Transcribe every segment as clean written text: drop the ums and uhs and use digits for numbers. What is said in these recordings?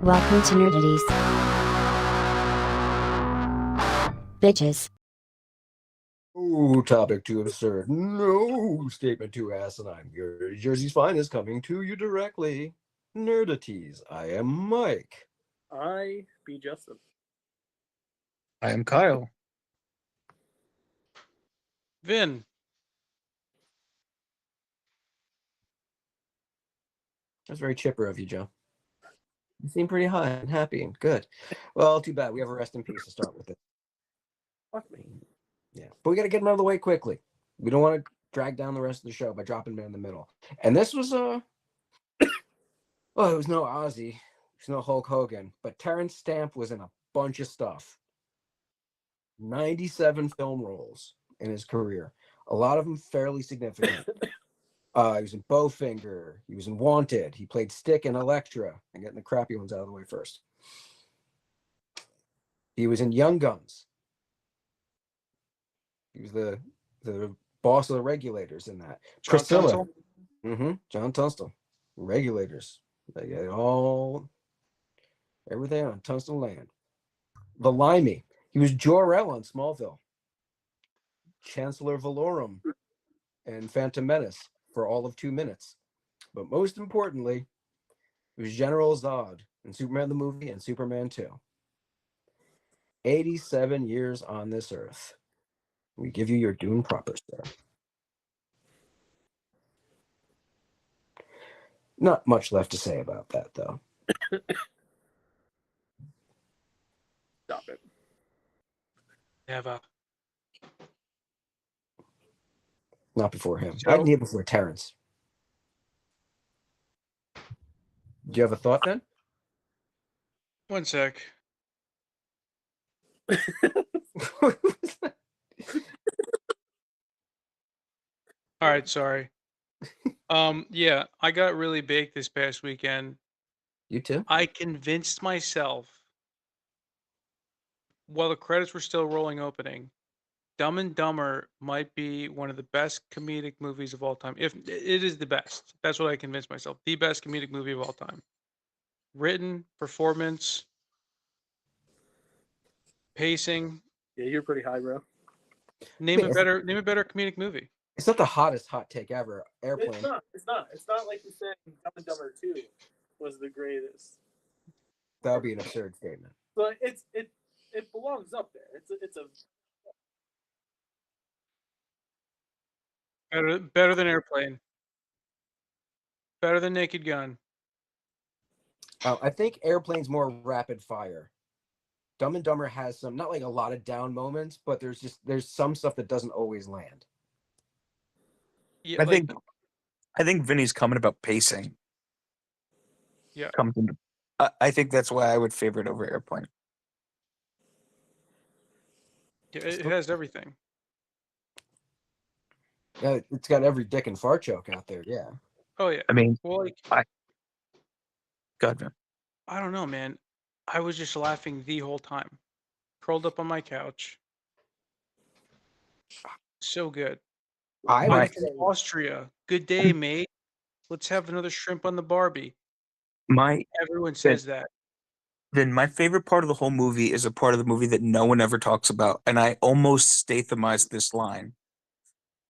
Welcome to Nerdaties. Bitches. Ooh, topic too absurd. No, statement too asinine. Your Jersey's finest coming to you directly. Nerdaties. I am Mike. I be Justin. I am Kyle. Vin. That's very chipper of you, Joe. You seem pretty high and happy and good. Well, too bad. We have a rest in peace to start with it. Fuck me. Yeah, but we got to get him out of the way quickly. We don't want to drag down the rest of the show by dropping him in the middle. And this was well, it was no Ozzy, it was no Hulk Hogan, but Terrence Stamp was in a bunch of stuff. 97 film roles in his career, a lot of them fairly significant. He was in Bowfinger, he was in Wanted, he played Stick in Elektra. I'm getting the crappy ones out of the way first. He was in Young Guns. He was the boss of the Regulators in that. John Priscilla. Tunstall? John Tunstall. Regulators. They get everything on Tunstall land. The Limey. He was Jor-El on Smallville. Chancellor Valorum and Phantom Menace for all of 2 minutes. But most importantly, he was General Zod in Superman the movie and Superman 2. 87 years on this earth. We give you your due and proper, sir. Not much left to say about that, though. Stop it. Never. Not before him. So- I need it before Terrence. Do you have a thought then? One sec. All right, sorry. Yeah, I got really baked this past weekend. You too? I convinced myself while the credits were still rolling opening, Dumb and Dumber might be one of the best comedic movies of all time. If it is the best. That's what I convinced myself. The best comedic movie of all time. Written, performance, pacing. Yeah, you're pretty high, bro. Name Wait, a better comedic movie. It's not the hottest hot take ever. Airplane. It's not. It's not. It's not like you saying Dumb and Dumber 2 was the greatest. That would be an absurd statement. But it belongs up there. It's a Better than Airplane. Better than Naked Gun. I think Airplane's more rapid fire. Dumb and Dumber has some, not like a lot of down moments, but there's some stuff that doesn't always land. Yeah, I think Vinny's comment about pacing. Yeah. Comes into, I think that's why I would favor it over Airplane. it has everything. Yeah, it's got every dick and fart joke out there. Yeah. Oh yeah. I mean, Well, God, man. I don't know, man. I was just laughing the whole time. Curled up on my couch. So good. I I'm would from say, Austria. Good day, mate. Let's have another shrimp on the Barbie. Everyone says that. Then my favorite part of the whole movie is a part of the movie that no one ever talks about, and I almost Stathamized this line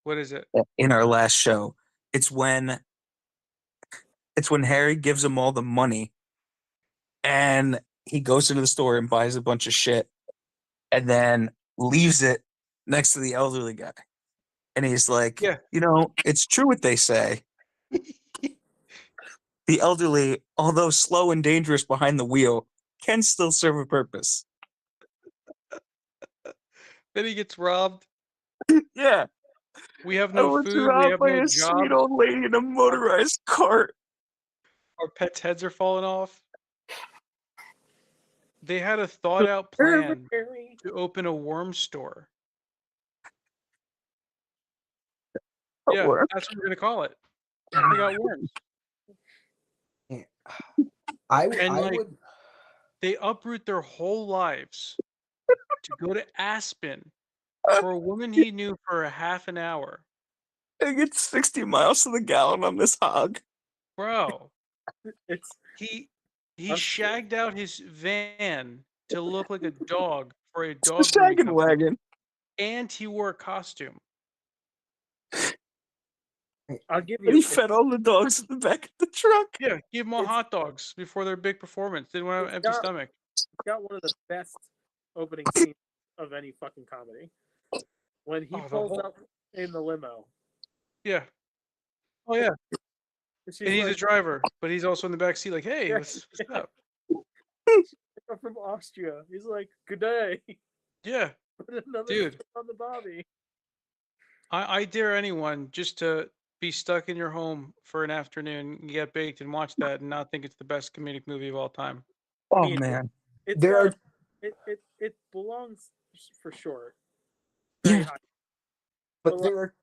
What is it? in our last show. It's when Harry gives him all the money, and he goes into the store and buys a bunch of shit, and then leaves it next to the elderly guy. And he's like, Yeah. It's true what they say. The elderly, although slow and dangerous behind the wheel, can still serve a purpose. Then he gets robbed. Yeah. We have I no was food. We robbed have by no a job. sweet old lady in a motorized cart. Our pets' heads are falling off. They had a thought out plan to open a worm store. Yeah, that's what we're gonna call it. We got worms. I And like, would. they uproot their whole lives to go to Aspen for a woman he knew for a half an hour. I get 60 miles to the gallon on this hog. Bro, it's he He I'm shagged out his van to look like a dog for a It's the dog grooming shaggin' company, wagon. and he wore a costume. I'll give And you. he fed all the dogs in the back of the truck. Yeah, give them all It's- hot dogs before their big performance. They didn't want to have an empty got- stomach. got one of the best opening scenes of any fucking comedy. When he Oh, the pulls whole- up in the limo, Yeah. Oh yeah. and she's And he's a like, driver, but he's also in the back seat, like, "Hey, Yeah, what's up?" "I'm from Austria." He's like, "Good day." Yeah, Put another dude. stick on the Bobby. I dare anyone just to be stuck in your home for an afternoon, and get baked, and watch that, and not think it's the best comedic movie of all time. Oh mean, man. It's There are it belongs for sure. Very Yeah. high. but there are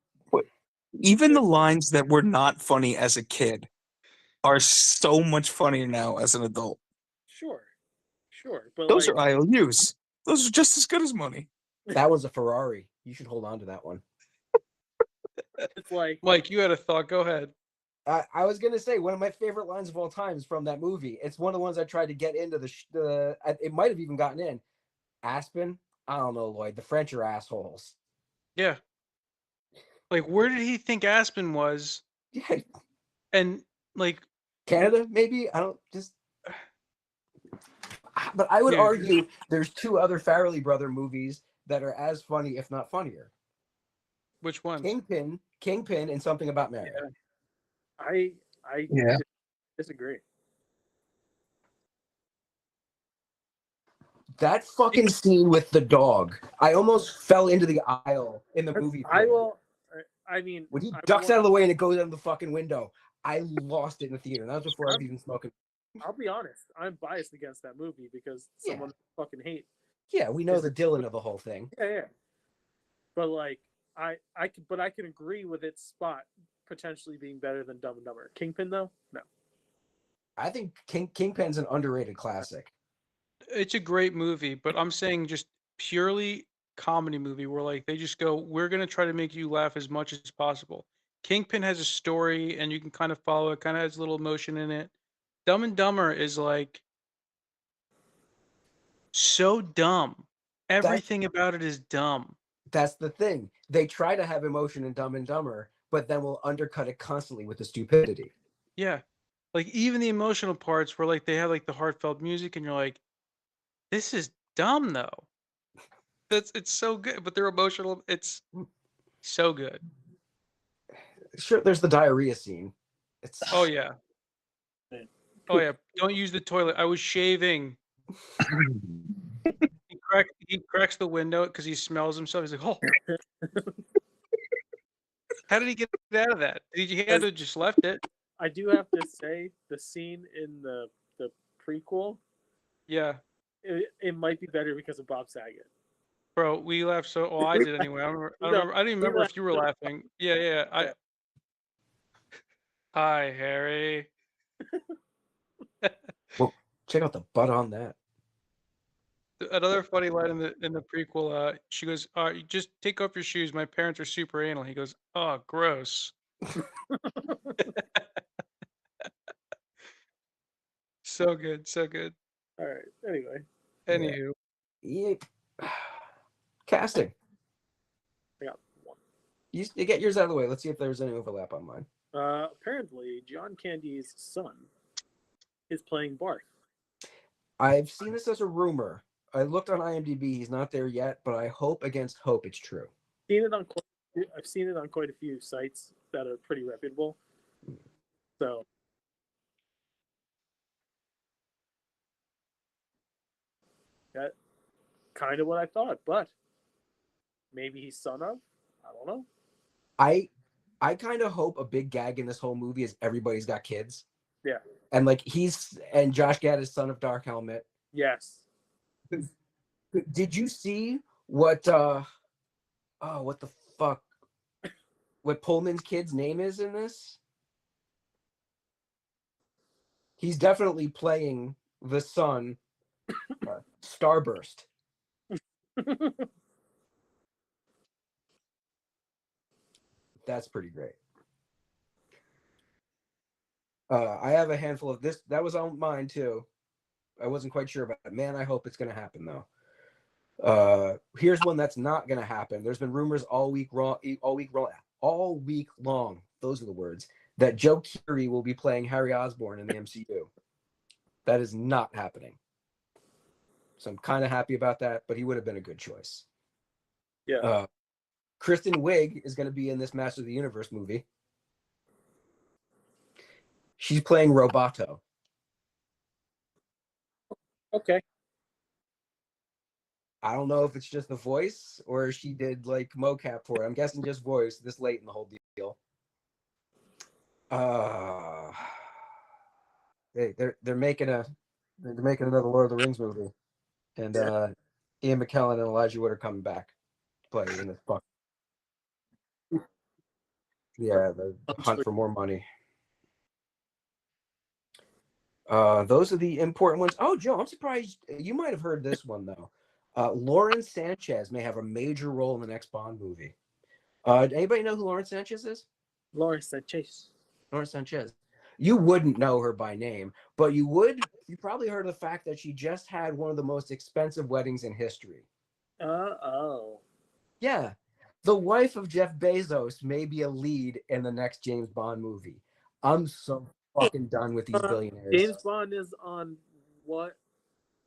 Even the lines that were not funny as a kid are so much funnier now as an adult. Sure, but Those like are IOUs. Those are just as good as money. that was a Ferrari. You should hold on to that one. it's like Mike, you had a thought. Go ahead. I was gonna say one of my favorite lines of all time is from that movie. It's one of the ones I tried to get into it might have even gotten in. Aspen, I don't know, Lloyd. The French are assholes. Yeah. Like, where did he think Aspen was? Yeah, And like, Canada, maybe. I don't just. But I would Dude. argue there's two other Farrelly brother movies that are as funny, if not funnier. which ones? Kingpin, and Something About Mary. I Yeah. disagree. That fucking scene with the dog. I almost fell into the aisle in the movie I theater. will. I mean, When he I ducks will- out of the way and it goes out the fucking window, I lost it in the theater. That was before I was even smoking. I'll be honest. I'm biased against that movie because Yeah. someone fucking hate. Yeah, we know the Dylan of the whole thing. Yeah. But like, I can agree with its spot potentially being better than Dumb and Dumber. Kingpin though, no. I think Kingpin's an underrated classic. It's a great movie, but I'm saying just purely comedy movie where like they just go, we're gonna try to make you laugh as much as possible. Kingpin has a story and you can kind of follow it, kind of has a little emotion in it. Dumb and Dumber is like so dumb. Everything about it is dumb. That's the thing. They try to have emotion in Dumb and Dumber, but then will undercut it constantly with the stupidity. Yeah. Like even the emotional parts where like they have like the heartfelt music and you're like, this is dumb though. It's so good, but they're emotional. It's so good. Sure, there's the diarrhea scene. It's Oh yeah. Oh yeah. Don't use the toilet. I was shaving. He cracks the window because he smells himself. He's like, oh. How did he get out of that? He had to have just left it. I do have to say the scene in the prequel, Yeah. it might be better because of Bob Saget. Bro, we laughed so. Oh, I did anyway. I remember. I didn't even remember if you were laughing. Yeah. Hi, Harry. well, check out the butt on that. Another funny line in the prequel. She goes, "You just take off your shoes. My parents are super anal." He goes, "Oh, gross." So good, so good. All right. Anyway, Anywho, Yeah. Casting. I got one. You get yours out of the way. Let's see if there's any overlap on mine. Apparently, John Candy's son is playing Barth. I've seen this as a rumor. I looked on IMDb. He's not there yet, but I hope against hope it's true. I've seen it on quite a few sites that are pretty reputable. So that kind of what I thought, but maybe he's son of. I don't know. I kind of hope a big gag in this whole movie is everybody's got kids. Yeah. And like and Josh Gad is son of Dark Helmet. Yes. Did you see what what the fuck what Pullman's kid's name is in this? He's definitely playing the son, Starburst. That's pretty great. I have a handful of this. That was on mine too. I wasn't quite sure about it. Man, I hope it's going to happen though. Here's one that's not going to happen. There's been rumors all week long. Those are the words, that Joe Keery will be playing Harry Osborn in the MCU. That is not happening. So I'm kind of happy about that, but he would have been a good choice. Yeah. Kristen Wiig is going to be in this Master of the Universe movie. She's playing Roboto. Okay. I don't know if it's just the voice or she did like mocap for it. I'm guessing just voice this late in the whole deal. They're making another Lord of the Rings movie, and Ian McKellen and Elijah Wood are coming back to play in this fuck. Yeah, the hunt for more money. Those are the important ones. Oh, Joe, I'm surprised you might have heard this one though. Lauren Sanchez may have a major role in the next Bond movie. Anybody know who Lauren Sanchez is? Lauren Sanchez. Lauren Sanchez. You wouldn't know her by name, but you probably heard of the fact that she just had one of the most expensive weddings in history. Oh. Yeah. The wife of Jeff Bezos may be a lead in the next James Bond movie. I'm so fucking done with these billionaires. James Bond is on what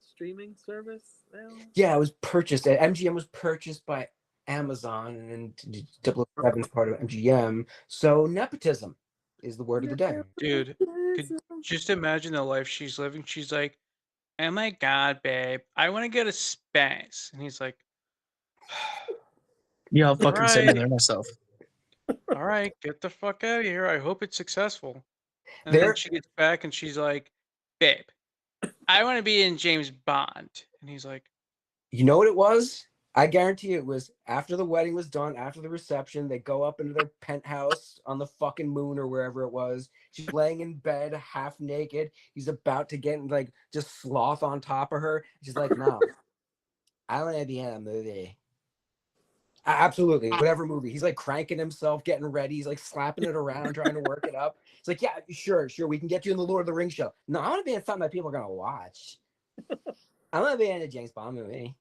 streaming service now? Yeah, it was purchased. MGM was purchased by Amazon, and 007 is part of MGM. So nepotism is the word of the day. Dude, could just imagine the life she's living. She's like, oh my God, babe, I want to go to space. And he's like, Yeah, I'll fucking send you Right. there myself. all right, get the fuck out of here. I hope it's successful. And There- then she gets back and she's like, babe, I want to be in James Bond. And he's like, You know what it was? I guarantee it was after the wedding was done, after the reception, they go up into their penthouse on the fucking moon or wherever it was. She's laying in bed, half naked. He's about to get like just sloth on top of her. She's like, no, I want to be in a movie. Absolutely, whatever movie. He's like cranking himself, getting ready. He's like slapping it around, trying to work it up. It's like, yeah, sure, we can get you in the Lord of the Rings show. No, I want to be in something that people are gonna watch. I want to be in a James Bond movie.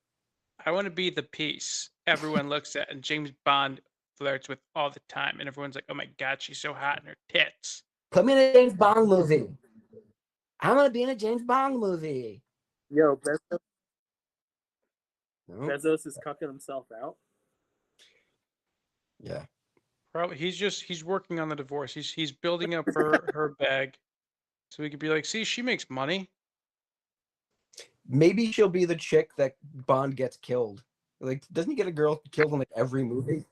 I want to be the piece everyone looks at and James Bond flirts with all the time. And everyone's like, oh my God, she's so hot in her tits. Put me in a James Bond movie. I want to be in a James Bond movie. Yo, No? Bezos is cucking himself out. Yeah. Probably he's working on the divorce. He's building up her bag so he could be like, see, she makes money. Maybe she'll be the chick that Bond gets killed. Like, doesn't he get a girl killed in like every movie?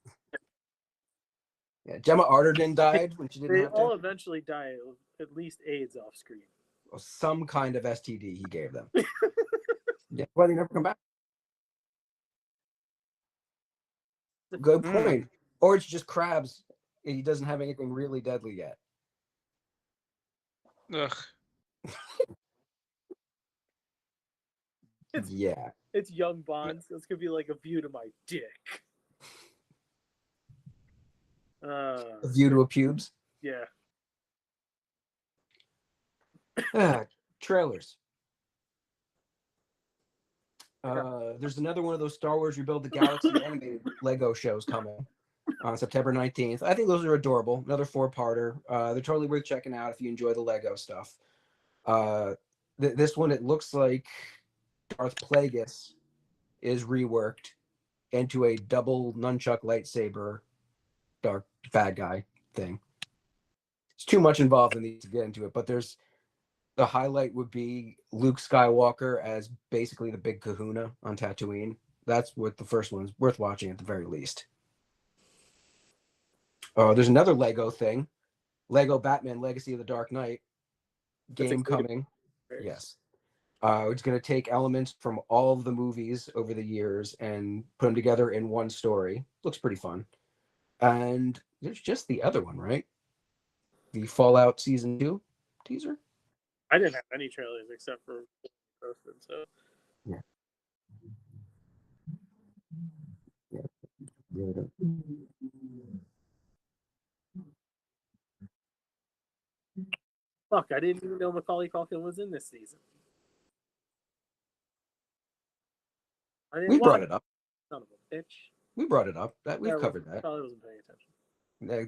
Yeah, Gemma Arterton died when she didn't They have all to. eventually die of at least AIDS off screen. Well, some kind of STD he gave them. Yeah, well, they never come back. Good point. Or it's just crabs. And he doesn't have anything really deadly yet. Ugh. Yeah. It's young Bond, so it's gonna be like a view to my dick. A view to a pubes. Yeah. Trailers. There's another one of those Star Wars Rebuild the Galaxy animated Lego shows coming on September 19th. I think those are adorable. Another 4-parter. They're totally worth checking out if you enjoy the Lego stuff. This one, it looks like Darth Plagueis is reworked into a double nunchuck lightsaber dark bad guy thing. It's too much involved in these to get into it, but there's the highlight would be Luke Skywalker as basically the big kahuna on Tatooine. That's what the first one's worth watching at the very least. There's another Lego thing. Lego Batman Legacy of the Dark Knight game coming. Yes. It's going to take elements from all of the movies over the years and put them together in one story. Looks pretty fun. And there's just the other one, right? The Fallout Season 2 teaser. I didn't have any trailers except for posted, so Yeah. fuck, I didn't even know Macaulay Culkin was in this season. I didn't We brought watch it up. Son of a bitch. We brought it up. That we've Yeah, covered that. Probably wasn't paying attention.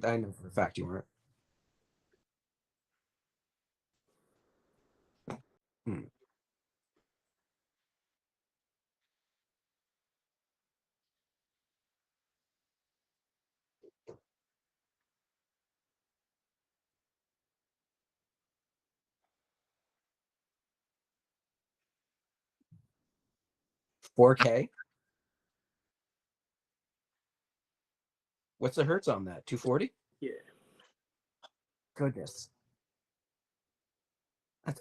I know for a fact you weren't. Hmm. $4K. What's the hertz on that? 240. Yeah. Goodness. That's,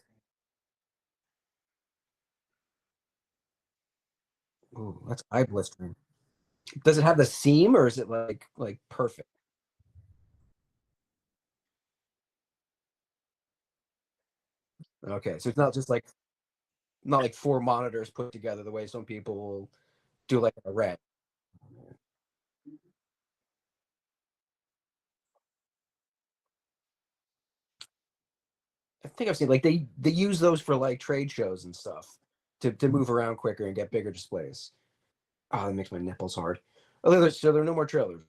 ooh, that's eye blistering. Does it have the seam or is it like perfect? Okay, so it's not just like not like four monitors put together the way some people will do like a red. I think I've seen like they use those for like trade shows and stuff to move around quicker and get bigger displays. Oh, that makes my nipples hard. Oh, so there are no more trailers.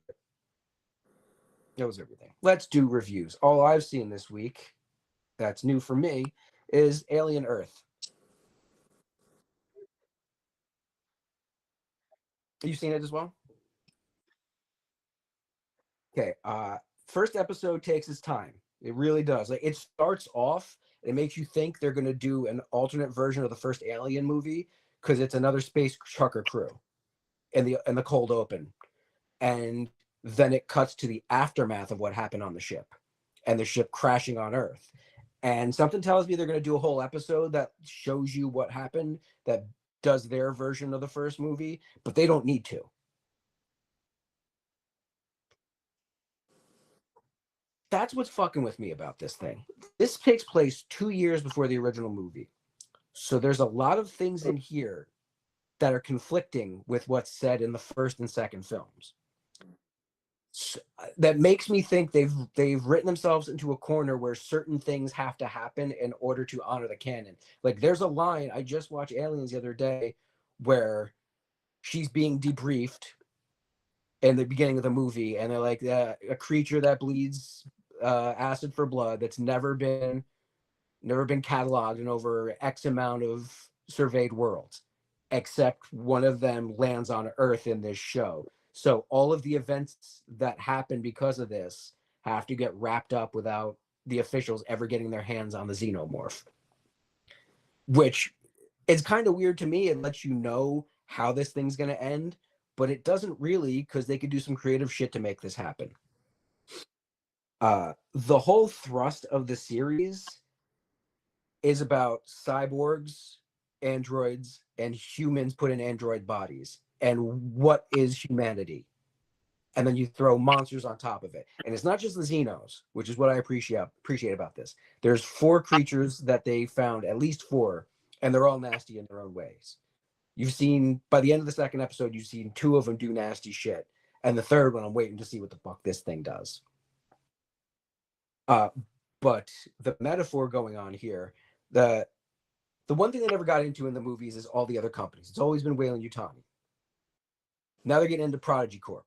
That was everything. Let's do reviews. All I've seen this week that's new for me is Alien Earth. You seen it as well? Okay. First episode takes its time. It really does. Like it starts off, it makes you think they're gonna do an alternate version of the first Alien movie because it's another space trucker crew in the cold open. And then it cuts to the aftermath of what happened on the ship and the ship crashing on Earth. And something tells me they're going to do a whole episode that shows you what happened, that does their version of the first movie, but they don't need to. That's what's fucking with me about this thing. This takes place 2 years before the original movie. So there's a lot of things in here that are conflicting with what's said in the first and second films. That makes me think they've written themselves into a corner where certain things have to happen in order to honor the canon. Like there's a line I just watched Aliens the other day where she's being debriefed in the beginning of the movie, and they're like a creature that bleeds acid for blood that's never been cataloged in over X amount of surveyed worlds, except one of them lands on Earth in this show. So all of the events that happen because of this have to get wrapped up without the officials ever getting their hands on the xenomorph, which is kind of weird to me. It lets you know how this thing's going to end, but it doesn't really, because they could do some creative shit to make this happen. The whole thrust of the series is about cyborgs, androids, and humans put in android bodies, and what is humanity. And then you throw monsters on top of it. And it's not just the Xenos, which is what I appreciate about this. There's 4 creatures that they found, at least 4, and they're all nasty in their own ways. You've seen, by the end of the second episode, you've seen 2 of them do nasty shit. And the third one, I'm waiting to see what the fuck this thing does. But the metaphor going on here, the one thing they never got into in the movies is all the other companies. It's always been Weyland-Yutani. Now they're getting into Prodigy Corp.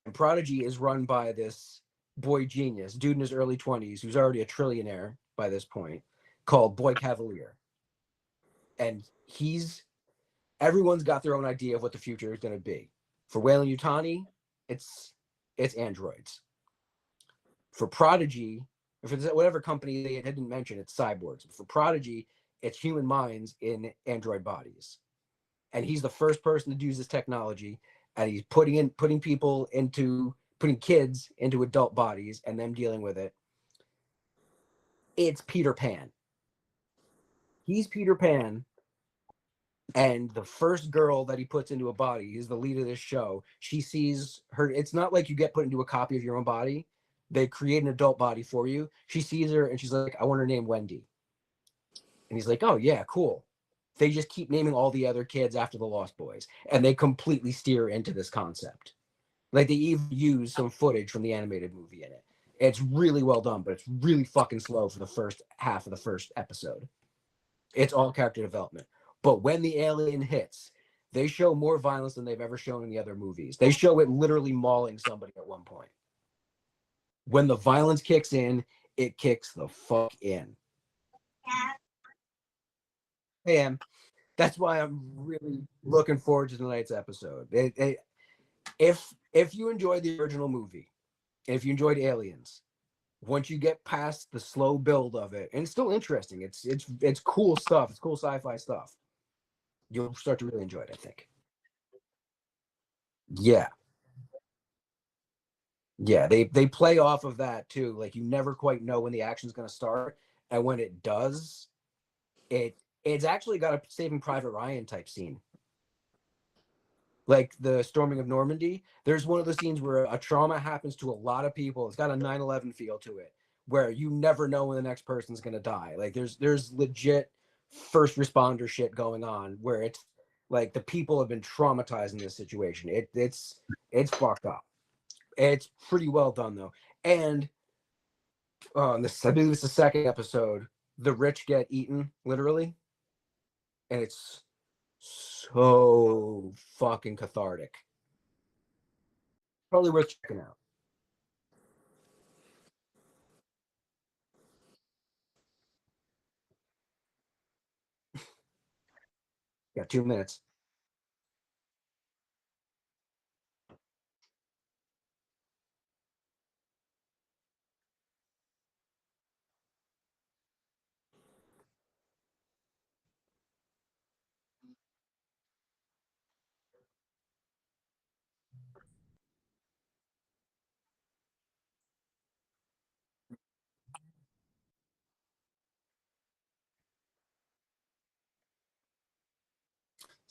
And Prodigy is run by this boy genius, dude in his early 20s, who's already a trillionaire by this point, called Boy Cavalier. And everyone's got their own idea of what the future is going to be. For Weyland-Yutani, it's androids. For Prodigy, for whatever company they didn't mention, it's cyborgs. For Prodigy, it's human minds in android bodies. And he's the first person to use this technology, and he's putting kids into adult bodies and them dealing with it. It's Peter Pan. He's Peter Pan, and the first girl that he puts into a body is the lead of this show. She sees her. It's not like you get put into a copy of your own body. They create an adult body for you. She sees her and she's like, I want her name Wendy. And he's like, oh yeah, cool. They just keep naming all the other kids after the Lost Boys, and they completely steer into this concept. Like they even use some footage from the animated movie in it. It's really well done, but it's really fucking slow for the first half of the first episode. It's all character development. But when the alien hits, They show more violence than they've ever shown in the other movies. They show it literally mauling somebody at one point. When the violence kicks in, it kicks the fuck in. Hey, Em. That's why I'm really looking forward to tonight's episode. If you enjoyed the original movie, if you enjoyed Aliens, once you get past the slow build of it, and it's still interesting, it's cool stuff. It's cool sci-fi stuff. You'll start to really enjoy it, I think. Yeah, yeah. They play off of that too. Like you never quite know when the action's going to start, and when it does, it's actually got a Saving Private Ryan type scene. Like the storming of Normandy, there's one of the scenes where a trauma happens to a lot of people. It's got a 9/11 feel to it, where you never know when the next person's gonna die. Like there's legit first responder shit going on where it's like the people have been traumatized in this situation. It's fucked up. It's pretty well done though. And this I believe it's the second episode. The rich get eaten literally, and it's so fucking cathartic. Probably worth checking out. Got 2 minutes.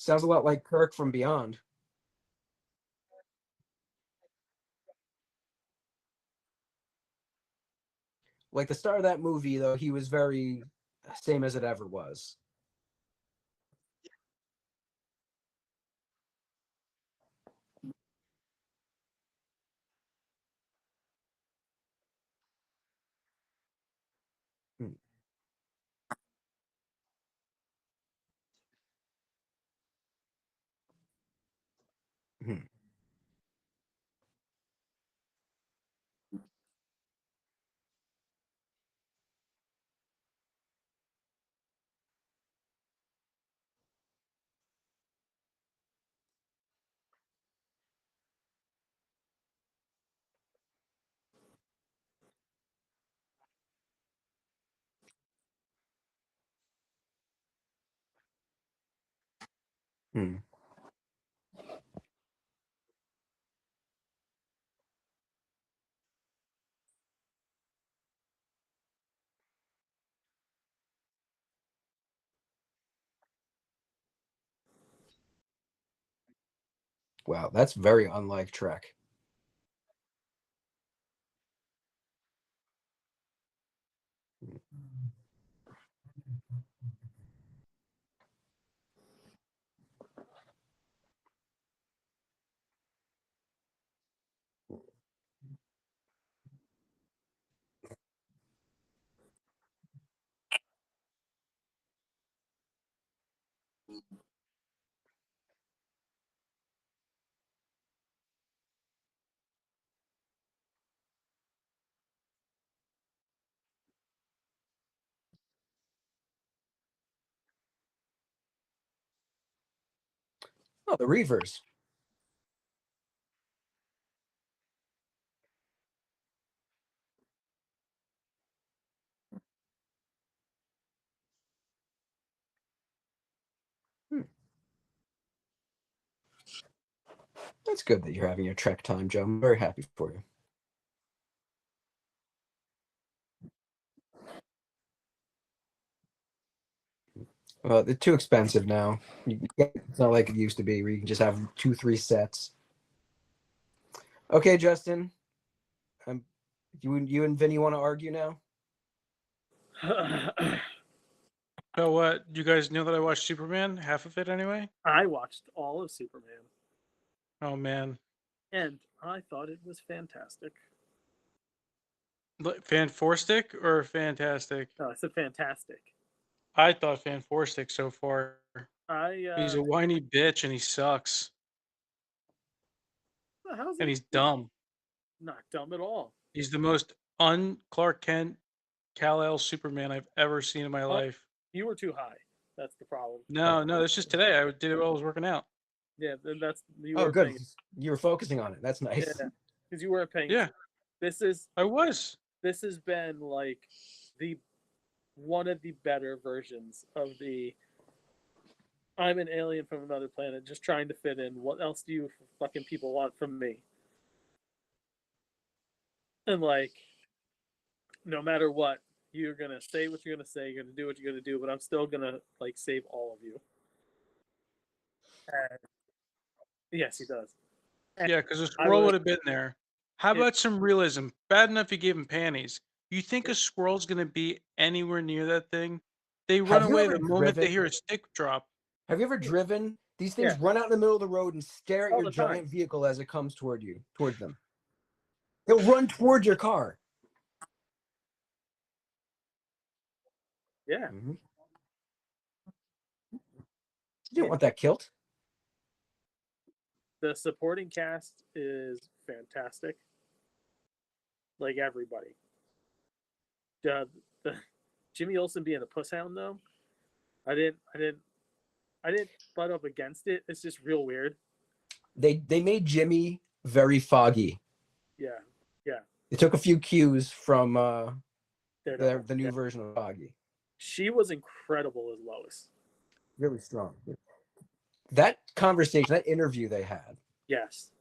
Sounds a lot like Kirk from Beyond. Like the star of that movie, though, he was very same as it ever was. Hmm. Hmm. Hmm. Wow, that's very unlike Trek. Oh, the Reavers. Hmm. That's good that you're having your Trek time, Joe. I'm very happy for you. They're too expensive now. It's not like it used to be where you can just have 2, 3 sets. Okay, Justin. Um, you and Vinny want to argue now? Oh, what? You guys know that I watched Superman? Half of it anyway? I watched all of Superman, Oh, man. and I thought it was fantastic. Fanforstic or fantastic? No, I said fantastic. I thought fanforstic so far. He's a whiny bitch and he sucks. How's And he he's dumb. not dumb at all? He's the most un-Clark Kent, Kal-El Superman I've ever seen in my life. You were too high. That's the problem. No, that's just today. I did it while I was working out. Yeah, then that's you Oh, were good. paying. You were focusing on it. That's nice. Yeah, because you weren't paying. Yeah, This is I was. this has been like the one of the better versions of the I'm an alien from another planet just trying to fit in. What else do you fucking people want from me? And like, no matter what, you're gonna say what you're gonna say, you're gonna do what you're gonna do, but I'm still gonna like save all of you. And yes, he does. And Yeah, because a I squirrel would- would have been there. How Yeah. about some realism? Bad enough you gave him panties. You think a squirrel's gonna be anywhere near that thing? They run Have you away ever the moment they driven- hear a stick drop. Have you ever driven? These things Yeah. run out in the middle of the road and stare at All your the time. giant vehicle as it comes towards them. They'll run towards your car. Yeah. You didn't want that kilt. The supporting cast is fantastic. Like everybody. The Jimmy Olsen being a puss hound though, I didn't butt up against it. It's just real weird. They made Jimmy very foggy. Yeah. They took a few cues from Daredevil. the new Yeah. version of Foggy. She was incredible as Lois. Really strong. That conversation, that interview they had, Yes.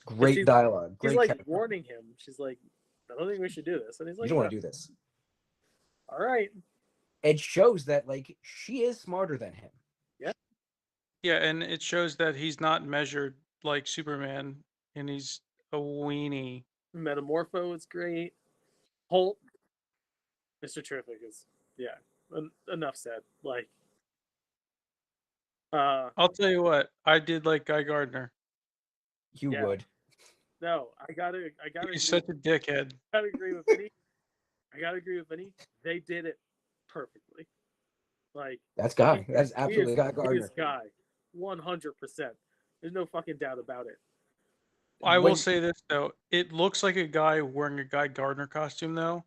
great she's- dialogue. She's Great like character. warning him. She's like, I don't think we should do this. And he's You like, don't want "No." to do this. All right. It shows that like she is smarter than him. Yeah, and it shows that he's not measured like Superman, and he's a weenie. Metamorpho is great. Holt, Mr. Terrific is enough said. Like, I'll tell you what, I did like Guy Gardner. You Yeah. would. no, I gotta He's agree, such a dickhead. gotta agree with Vinny. I gotta agree with Vinny. They did it perfectly. Like That's Guy. That's he absolutely is- Guy he is Gardner. Guy, 100%. There's no fucking doubt about it. I will When- say this though, it looks like a guy wearing a Guy Gardner costume though,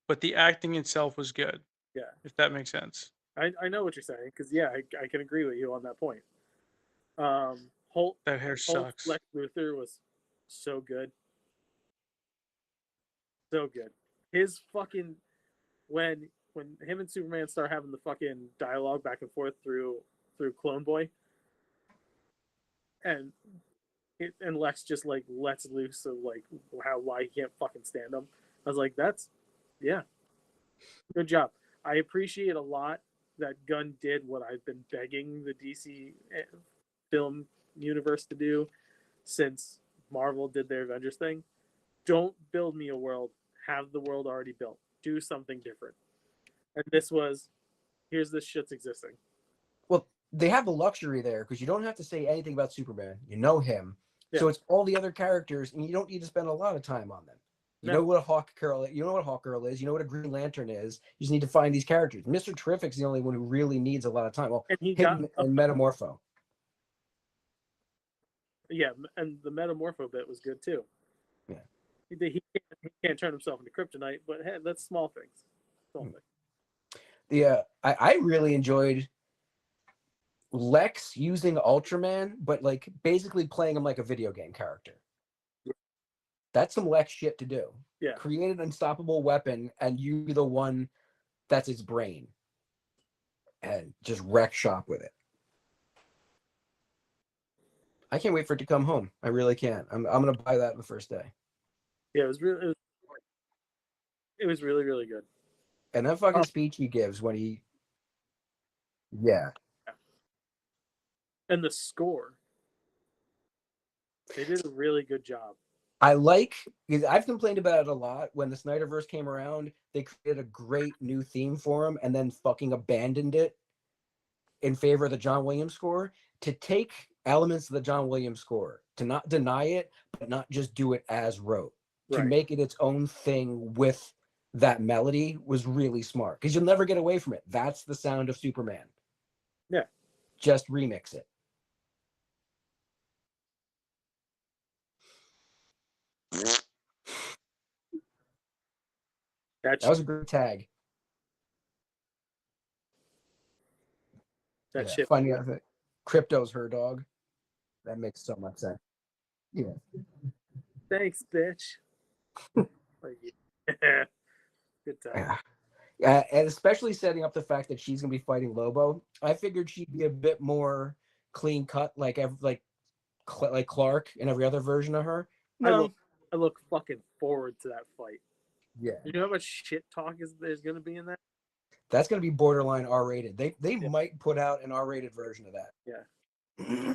but the acting itself was good. Yeah. If that makes sense. I know what you're saying because I can agree with you on that point. Holt That hair Holt's sucks. Lex Luthor was so good. So good. His fucking when him and Superman start having the fucking dialogue back and forth through Clone Boy, and Lex just like lets loose of like why he can't fucking stand him. I was like, that's good job. I appreciate a lot that Gunn did what I've been begging the DC film universe to do since Marvel did their Avengers thing. Don't build me a world. Have the world already built. Do something different. And this was, here's this shit's existing. Well, they have the luxury there because you don't have to say anything about Superman. You know him. So Yeah. it's all the other characters, and you don't need to spend a lot of time on them. You No. know what a Hawkgirl, you know what Hawkgirl is. You know what a Green Lantern is. You just need to find these characters. Mr. Terrific's the only one who really needs a lot of time. Well, And he got him and Metamorpho. yeah, and the Metamorpho bit was good too. Yeah. He can't turn himself into kryptonite, but hey, that's small things. Small things. Yeah, I really enjoyed Lex using Ultraman, but like basically playing him like a video game character. That's some Lex shit to do. Yeah. Create an unstoppable weapon, and you be the one that's its brain, and just wreck shop with it. I can't wait for it to come home. I really can't. I'm gonna buy that the first day. Yeah, it was really really good. And that fucking speech he gives when he, yeah, And the score, they did a really good job. I like. Because I've complained about it a lot. When the Snyderverse came around, they created a great new theme for him, and then fucking abandoned it in favor of the John Williams score. To take elements of the John Williams score, to not deny it, but not just do it as wrote, to Right. make it its own thing with that melody was really smart because you'll never get away from it. That's the sound of Superman. Yeah. Just remix it. That was a great tag. That Yeah, shit. finding out that Crypto's her dog. That makes so much sense. Yeah. Thanks, bitch. Like, yeah. Good time. Yeah. And especially setting up the fact that she's gonna be fighting Lobo. I figured she'd be a bit more clean cut, like Clark and every other version of her. No. I look fucking forward to that fight. Yeah. You know how much shit talk there's gonna be in that? That's gonna be borderline R-rated. They might put out an R-rated version of that. Yeah.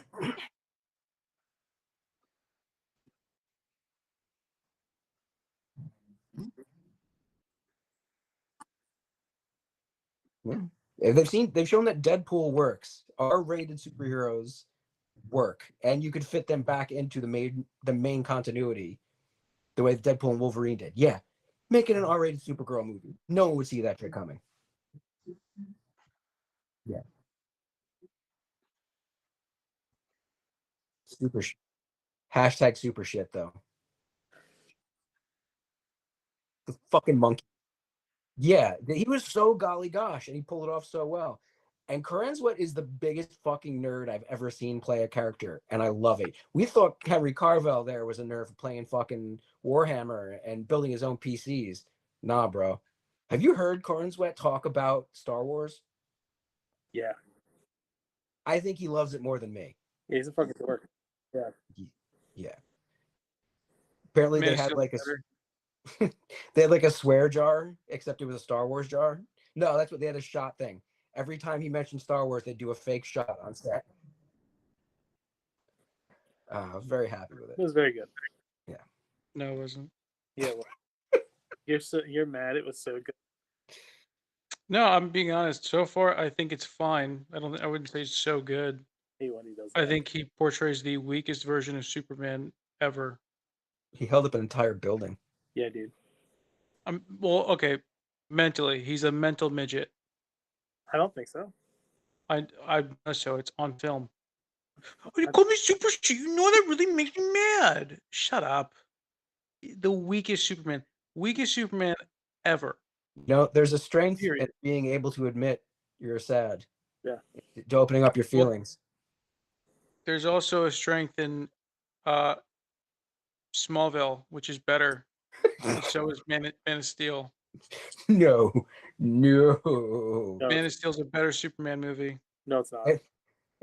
Yeah. They've shown that Deadpool works. R-rated superheroes work, and you could fit them back into the main continuity the way Deadpool and Wolverine did. Yeah. Making an R-rated Supergirl movie. No one would see that shit coming. Yeah. Super hashtag super shit though. The fucking monkey. Yeah, he was so golly gosh, and he pulled it off so well. And Carenswet is the biggest fucking nerd I've ever seen play a character, and I love it. We thought Henry Carvel there was a nerd for playing fucking Warhammer and building his own PCs. Nah, bro. Have you heard Carenswet talk about Star Wars? Yeah. I think he loves it more than me. Yeah, he's a fucking dork. Yeah. Yeah. Apparently Man, they it's had still like better. they had like a swear jar, except it was a Star Wars jar. No, that's what they had, a shot thing. Every time he mentioned Star Wars, they'd do a fake shot on set. I was very happy with It it. was very good. Yeah. No, it wasn't. Yeah. Well, you're mad. It was so good. No, I'm being honest. So far, I think it's fine. I wouldn't say it's so good. I hate when he does I that. think he portrays the weakest version of Superman ever. He held up an entire building. Yeah, dude. Well, okay, mentally, he's a mental midget. I don't think so. I so it's on film. Oh, you call me super shit. You know that really makes me mad. Shut up. The weakest Superman ever. No, there's a strength Period. in being able to admit you're sad. Yeah. To opening up your Well, feelings. There's also a strength in Smallville, which is better. And so is Man of Steel. No. No, Man of Steel's a better Superman movie. no, it's not.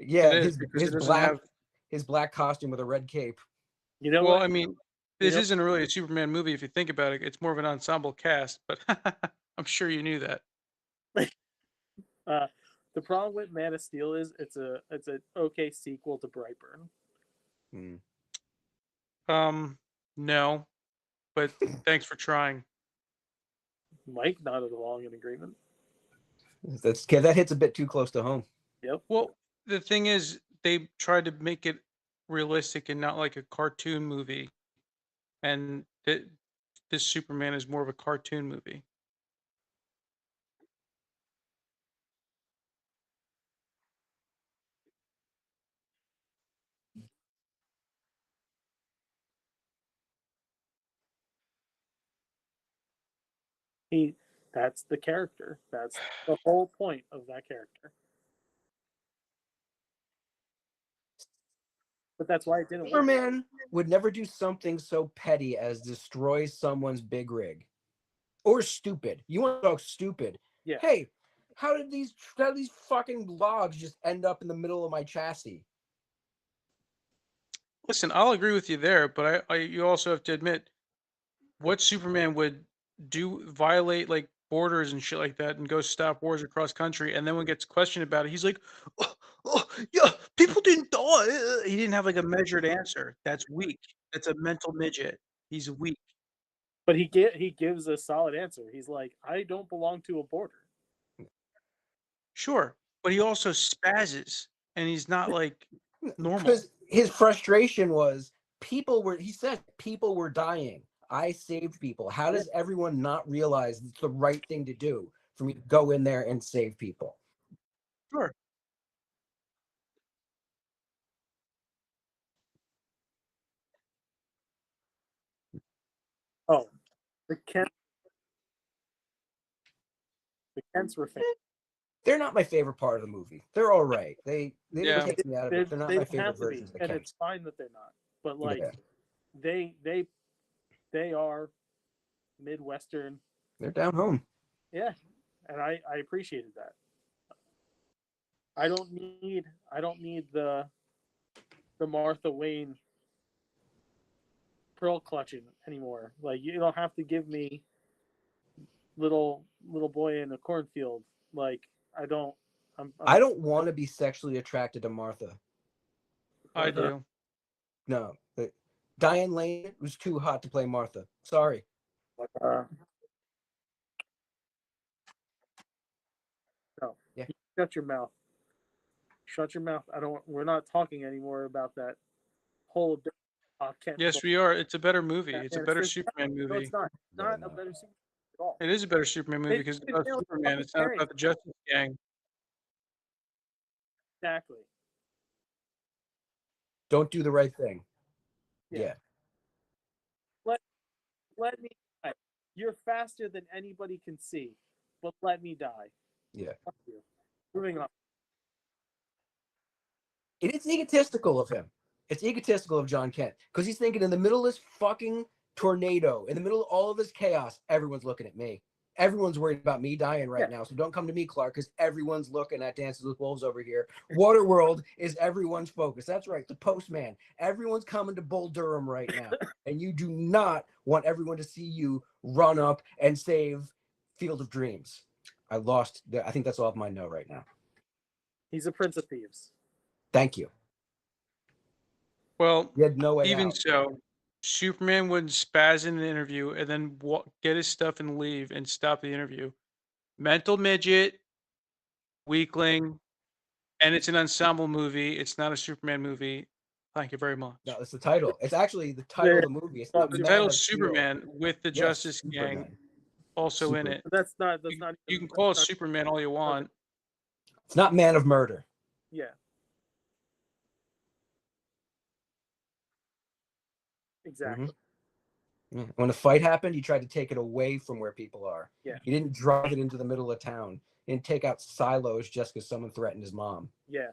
Yeah, It is, because his it doesn't black have. his black costume with a red cape. You know Well, what? I mean, this isn't really a Superman movie if you think about it. It's more of an ensemble cast, but I'm sure you knew that. The problem with Man of Steel is it's an okay sequel to Brightburn. No, but thanks for trying. Mike nodded along in agreement. That hits a bit too close to home. Yep. Well, the thing is, they tried to make it realistic and not like a cartoon movie, and this Superman is more of a cartoon movie. That's the character. That's the whole point of that character. But that's why it didn't work. Superman would never do something so petty as destroy someone's big rig. Or stupid. You want to talk stupid. Yeah. Hey, how did these fucking logs just end up in the middle of my chassis? Listen, I'll agree with you there, but you also have to admit what Superman would violate like borders and shit like that and go stop wars across country, and then when gets questioned about it, he's like, oh yeah, people didn't die. He didn't have like a measured answer. That's weak. That's a mental midget. He's weak. But he gives a solid answer. He's like, I don't belong to a border. Sure, but he also spazzes, and he's not like normal. Because his frustration was he said people were dying. I saved people. How does everyone not realize it's the right thing to do for me to go in there and save people? Sure. The Kents were fans. They're not my favorite part of the movie. They're all right. They Yeah. didn't take me out of it. They're not They my don't have favorite to be, versions of the and Kents. it's fine that they're not. But like, Yeah. they are Midwestern. They're down home. Yeah, and I appreciated that. I don't need the Martha Wayne pearl clutching anymore. Like, you don't have to give me little boy in a cornfield. Like, I don't. I don't want to be sexually attracted to Martha. I do. No. Diane Lane was too hot to play Martha. Sorry. No. Yeah. Shut your mouth. Shut your mouth. We're not talking anymore about that whole. Yes, we are. It's a better movie. It's a better it's Superman No, movie. it's not. It's not No. a better Superman at all. It is a better Superman movie because it's about nailed the Superman. It's not fucking about the Justice Gang. Exactly. Don't do the right thing. Yeah. Yeah. Let me die. You're faster than anybody can see, but let me die. Yeah. Fuck you. Moving on. It is egotistical of him. It's egotistical of John Kent because he's thinking in the middle of this fucking tornado, in the middle of all of this chaos, everyone's looking at me. Everyone's worried about me dying right now. So don't come to me, Clark, because everyone's looking at Dances with Wolves over here. Waterworld is everyone's focus. That's right. The Postman. Everyone's coming to Bull Durham right now. And you do not want everyone to see you run up and save Field of Dreams. I think that's all of my no right now. He's a Prince of Thieves. Thank you. Well, You had no way even out. so, Superman wouldn't spaz in an interview and then get his stuff and leave and stop the interview. Mental midget, weakling, and it's an ensemble movie. It's not a Superman movie. Thank you very much. No, it's the title. It's actually the title of the movie. It's not The Man title's of Steel. Superman with the Yes, Justice Gang Superman. also in it. But that's not. You can call it Superman all you want. It's not Man of Murder. Yeah. Exactly. Mm-hmm. When the fight happened, he tried to take it away from where people are. Yeah. He didn't drive it into the middle of town. He didn't take out silos just because someone threatened his mom. Yeah.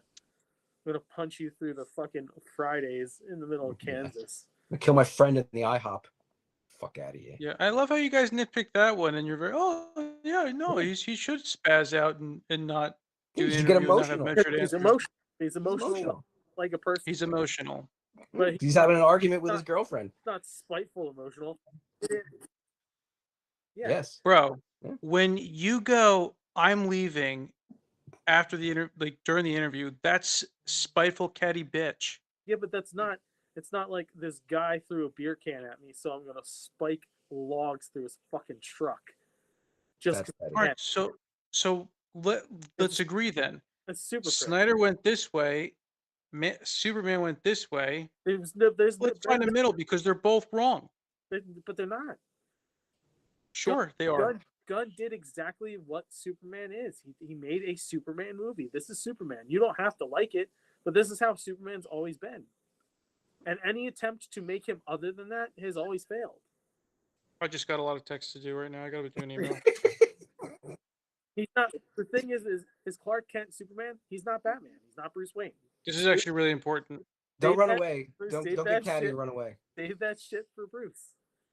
I'm gonna punch you through the fucking Fridays in the middle of Yeah. Kansas. I'm gonna kill my friend in the IHOP. Fuck out of here. Yeah, I love how you guys nitpick that one, and you're very, yeah, no, he should spaz out and not do You the should get interview and not have emotional. measured He's answers. emotional. He's emotional like a person. He's emotional. But He's having an argument with his girlfriend. not spiteful emotional. Yeah. Yes. Bro, Yeah. when you go, I'm leaving after the during the interview, that's spiteful catty bitch. Yeah, but it's not like this guy threw a beer can at me, so I'm gonna spike logs through his fucking truck. Just That's petty. All right, so let's agree then. It's super. Snyder went this way, Superman went this way. There's Let's find a middle because they're both wrong. but they're not. Sure, they are. Gunn did exactly what Superman is. He made a Superman movie. This is Superman. You don't have to like it, but this is how Superman's always been. And any attempt to make him other than that has always failed. I just got a lot of text to do right now. I gotta be doing email. He's not. The thing is Clark Kent Superman? He's not Batman. He's not Bruce Wayne. This is actually really important. Don't run that- away. Don't get catty and run away. Save that shit for Bruce.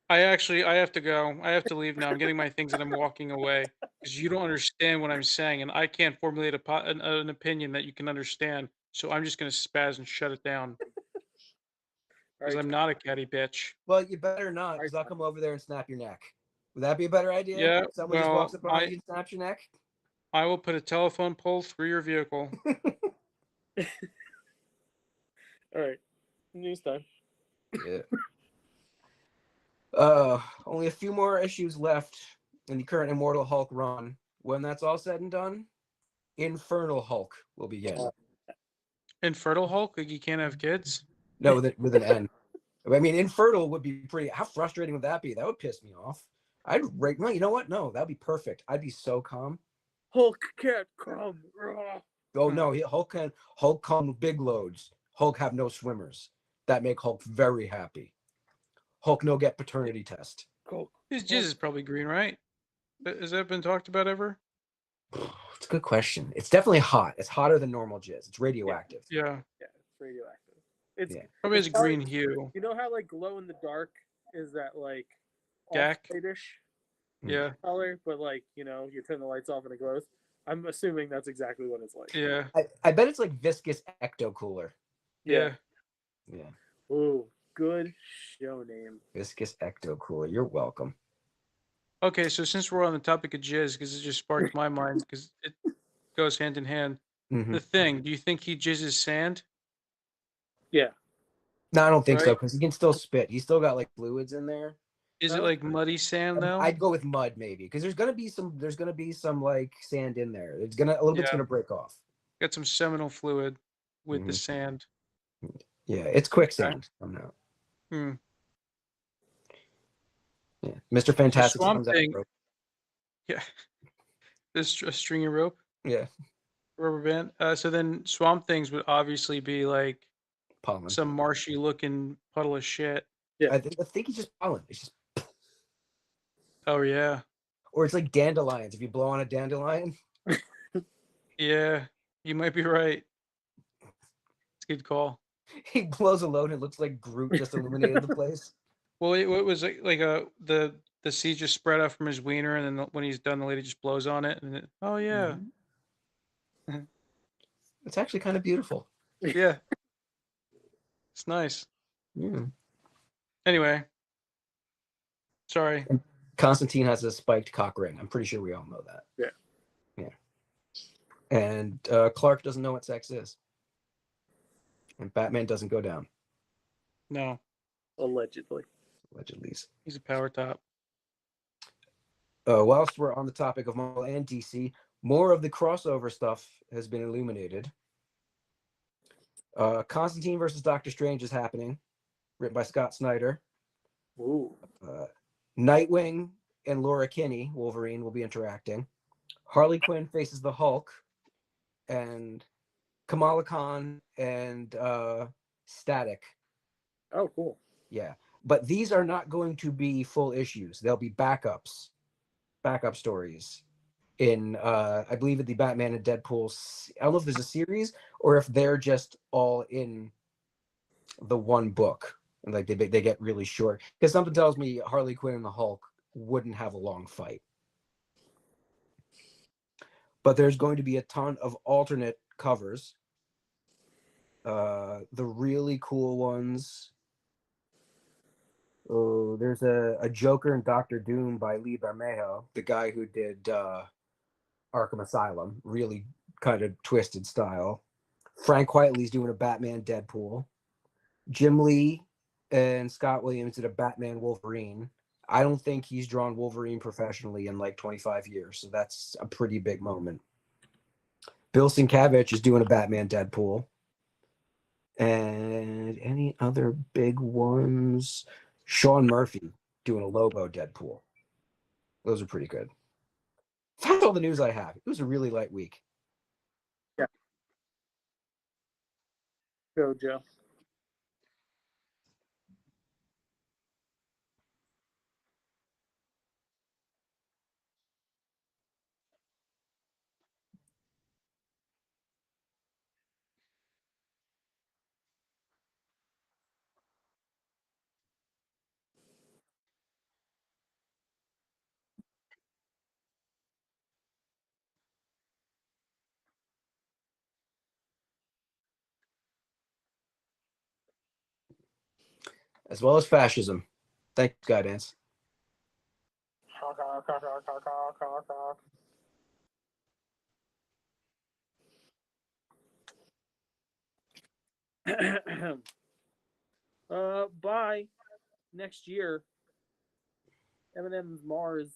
I have to go. I have to leave now. I'm getting my things and I'm walking away because you don't understand what I'm saying, and I can't formulate an opinion that you can understand. So I'm just gonna spaz and shut it down because I'm not a catty bitch. Well, you better not, because I'll come over there and snap your neck. Would that be a better idea? Yeah, Someone just walks up well, behind you and snaps your neck? I will put a telephone pole through your vehicle. All right. News time. Yeah. Only a few more issues left in the current Immortal Hulk run. When that's all said and done, Infernal Hulk will begin. Infertile Hulk, like you can't have kids. No, with an N. I mean, Infernal would be pretty. How frustrating would that be? That would piss me off. I'd rate. No, you know what? No, that'd be perfect. I'd be so calm. Hulk can't come. Oh no, Hulk come with big loads. Hulk have no swimmers. That make Hulk very happy. Hulk no get paternity test. His jizz is probably green, right? Has that been talked about ever? It's a good question. It's definitely hot. It's hotter than normal jizz. It's radioactive. Yeah, Yeah, it's radioactive. It's Yeah. probably has a it's probably- green hue. You know how like glow in the dark is that like Gack? off-whitish Yeah, color, but like you turn the lights off and it glows. I'm assuming that's exactly what it's like. yeah, I bet it's like viscous ecto cooler. yeah. Yeah. Ooh, good show name. Viscous ecto cooler. You're welcome. Okay, so since we're on the topic of jizz, because it just sparked my mind, because it goes hand in hand. Mhm. The Thing. Do you think he jizzes sand? Yeah. No, I don't think so Right. because he can still spit. He's still got like fluids in there. Is it Huh? like muddy sand though? I'd go with mud maybe because there's gonna be some like sand in there. It's gonna a little bit's Yeah. gonna break off. Got some seminal fluid with the Mhm. sand. Yeah, it's quicksand. I'm out. Hmm. Yeah, Mr. Fantastic Swamp comes out. Thing- Bro. Yeah. This a stringy rope, Yeah, rubber band. So then Swamp Things would obviously be like pollen. some marshy looking puddle of shit. I think it's just pollen. It's just, Oh yeah. or it's like dandelions. If you blow on a dandelion, Yeah. You might be right. It's a good call. he blows a load. It looks like Groot just illuminated the place. Well, what was it like? The seed just spread out from his wiener, and then when he's done, the lady just blows on it, and oh yeah, It's actually kind of beautiful. yeah, it's nice. Yeah. Anyway, sorry. Constantine has a spiked cock ring. I'm pretty sure we all know that. Yeah. Yeah. And Clark doesn't know what sex is. And Batman doesn't go down, No, Allegedly. allegedly. he's a power top. Whilst we're on the topic of Marvel and DC, more of the crossover stuff has been illuminated. Constantine versus Doctor Strange is happening, written by Scott Snyder. Ooh. Nightwing and Laura Kinney, Wolverine, will be interacting. Harley Quinn faces the Hulk, and Kamala Khan and Static. Oh, cool. Yeah, but these are not going to be full issues. They'll be backup stories in I believe in the Batman and Deadpool. I don't know if there's a series or if they're just all in the one book and like they get really short, because something tells me Harley Quinn and the Hulk wouldn't have a long fight. But there's going to be a ton of alternate covers. The really cool ones. Oh, there's a Joker and Doctor Doom by Lee Bermejo, the guy who did Arkham Asylum. Really kind of twisted style. Frank Quitely's doing a Batman Deadpool. Jim Lee and Scott Williams did a Batman Wolverine. I don't think he's drawn Wolverine professionally in like 25 years, so that's a pretty big moment. Bill Sienkiewicz is doing a Batman Deadpool. And any other big ones? Sean Murphy doing a Lobo Deadpool. Those are pretty good. That's all the news I have. It was a really light week. Go, Joe. As well as fascism. Thank you, Skydance. By next year, M&M's Mars,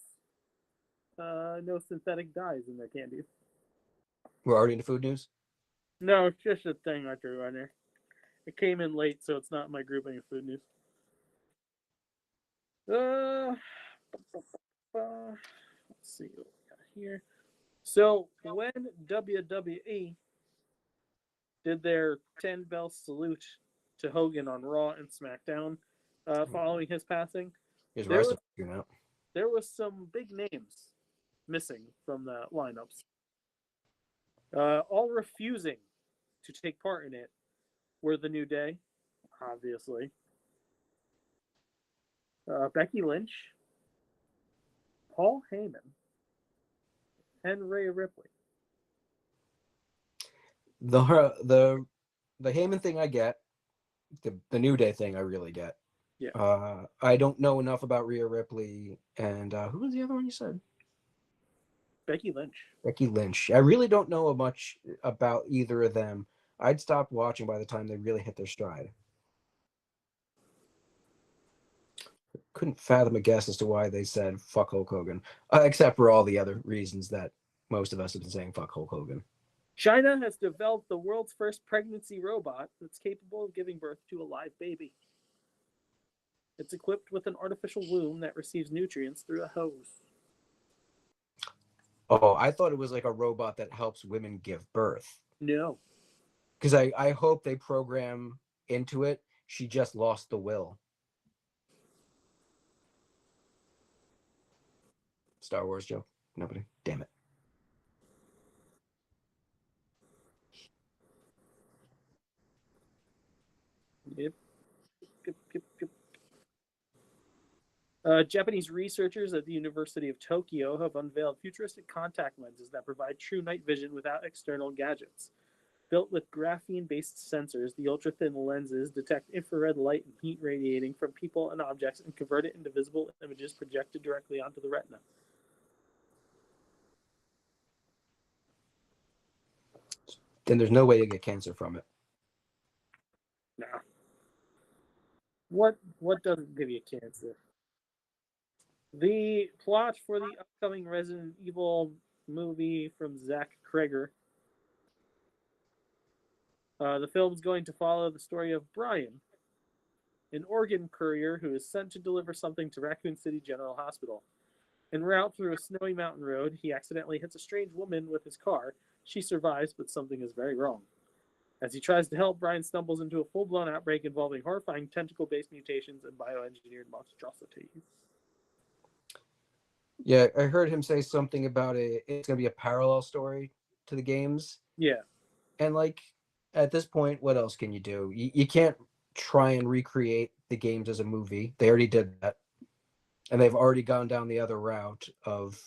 no synthetic dyes in their candies. We're already into food news. No, it's just a thing I threw on there. It came in late, so it's not in my grouping of food news. Let's see what we got here. So when WWE did their 10-bell salute to Hogan on Raw and SmackDown following his passing, There's There rest was of you know. there was some big names missing from the lineups. All refusing to take part in it were the New Day, obviously. Becky Lynch, Paul Heyman, and Rhea Ripley. The Heyman thing I get. The New Day thing I really get. Yeah. I don't know enough about Rhea Ripley and who was the other one you said? Becky Lynch. Becky Lynch. I really don't know much about either of them. I'd stopped watching by the time they really hit their stride. Couldn't fathom a guess as to why they said fuck Hulk Hogan, except for all the other reasons that most of us have been saying fuck Hulk Hogan. China has developed the world's first pregnancy robot that's capable of giving birth to a live baby. It's equipped with an artificial womb that receives nutrients through a hose. Oh, I thought it was like a robot that helps women give birth. No. Because I hope they program into it. She just lost the will. Star Wars joke. Nobody. Damn it. Yep. Japanese researchers at the University of Tokyo have unveiled futuristic contact lenses that provide true night vision without external gadgets. Built with graphene-based sensors, the ultra-thin lenses detect infrared light and heat radiating from people and objects and convert it into visible images projected directly onto the retina. Then there's no way to get cancer from it. No. What doesn't give you cancer? The plot for the upcoming Resident Evil movie from Zach Kreger. The film's going to follow the story of Brian, an organ courier who is sent to deliver something to Raccoon City General Hospital. En route through a snowy mountain road, he accidentally hits a strange woman with his car. She survives, but something is very wrong. As he tries to help, Brian stumbles into a full-blown outbreak involving horrifying tentacle-based mutations and bioengineered monstrosities. Yeah, I heard him say something about it's going to be a parallel story to the games. Yeah. And like at this point, what else can you do? You can't try and recreate the games as a movie. They already did that. And they've already gone down the other route of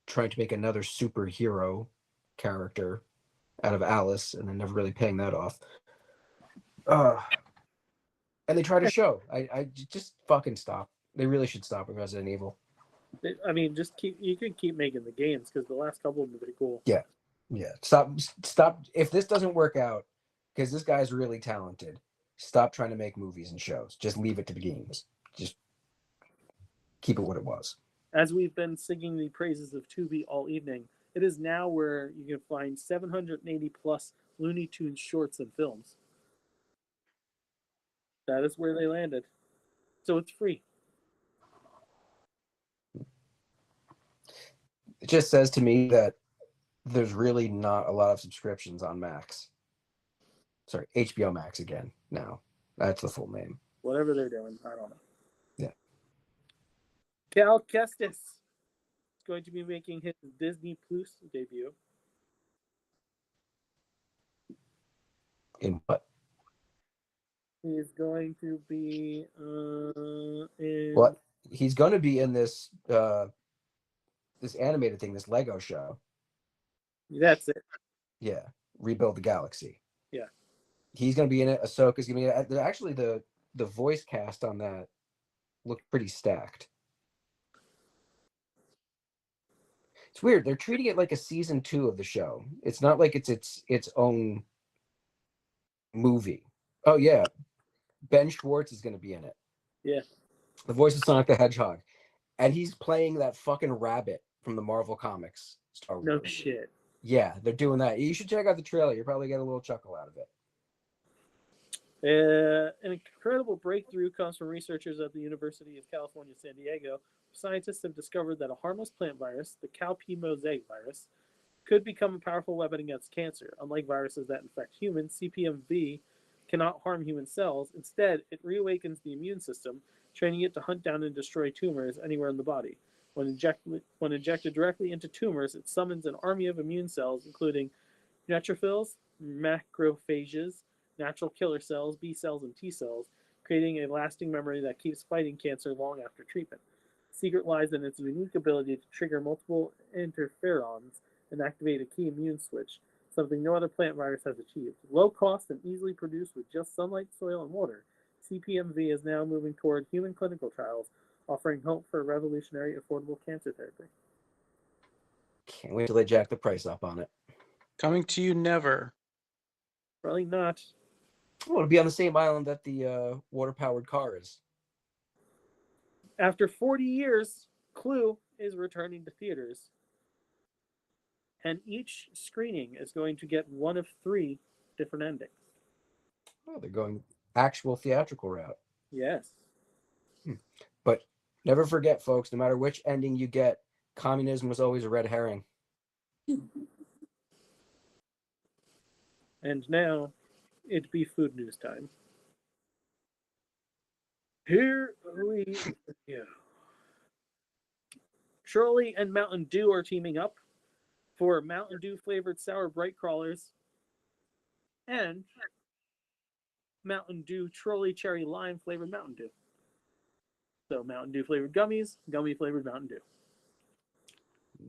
trying to make another superhero character out of Alice and then never really paying that off. And they try to show. I just fucking stop. They really should stop with Resident Evil. I mean, you can keep making the games because the last couple have been pretty cool. Yeah. Stop. If this doesn't work out, because this guy's really talented, stop trying to make movies and shows. Just leave it to the games. Just keep it what it was. As we've been singing the praises of Tubi all evening, it is now where you can find 780 plus Looney Tunes shorts and films. That is where they landed. So it's free. It just says to me that there's really not a lot of subscriptions on Max. Sorry, HBO Max again. Now that's the full name. Whatever they're doing, I don't know. Yeah. Cal Kestis is going to be making his Disney Plus debut. In what? He's going to be in What? He's going to be in this this animated thing, this Lego show. That's it. Yeah, Rebuild the Galaxy. Yeah. He's going to be in it. Ahsoka's going to be in it. Actually, the voice cast on that looked pretty stacked. It's weird. They're treating it like a season 2 of the show. It's not like it's its own movie. Oh yeah, Ben Schwartz is going to be in it. Yeah. The voice of Sonic the Hedgehog, and he's playing that fucking rabbit from the Marvel Comics Star Wars. No shit. Yeah, they're doing that. You should check out the trailer. You'll probably get a little chuckle out of it. An incredible breakthrough comes from researchers at the University of California, San Diego. Scientists have discovered that a harmless plant virus, the cowpea mosaic virus, could become a powerful weapon against cancer. Unlike viruses that infect humans, CPMV cannot harm human cells. Instead, it reawakens the immune system, training it to hunt down and destroy tumors anywhere in the body. When injected directly into tumors, it summons an army of immune cells, including neutrophils, macrophages, natural killer cells, B cells, and T cells, creating a lasting memory that keeps fighting cancer long after treatment. The secret lies in its unique ability to trigger multiple interferons and activate a key immune switch, something no other plant virus has achieved. Low cost and easily produced with just sunlight, soil, and water, CPMV is now moving toward human clinical trials, offering hope for a revolutionary, affordable cancer therapy. Can't wait till they jack the price up on it. Coming to you never. Probably not. Well, it'll be on the same island that the water-powered car is. After 40 years, Clue is returning to theaters. And each screening is going to get one of 3 different endings. Oh, they're going actual theatrical route. Yes. But never forget, folks, no matter which ending you get, communism was always a red herring. And now, it'd be food news time. Here we go. Trolley and Mountain Dew are teaming up for Mountain Dew flavored sour bright crawlers and Mountain Dew Trolley cherry lime flavored Mountain Dew. So Mountain Dew flavored gummies, gummy flavored Mountain Dew.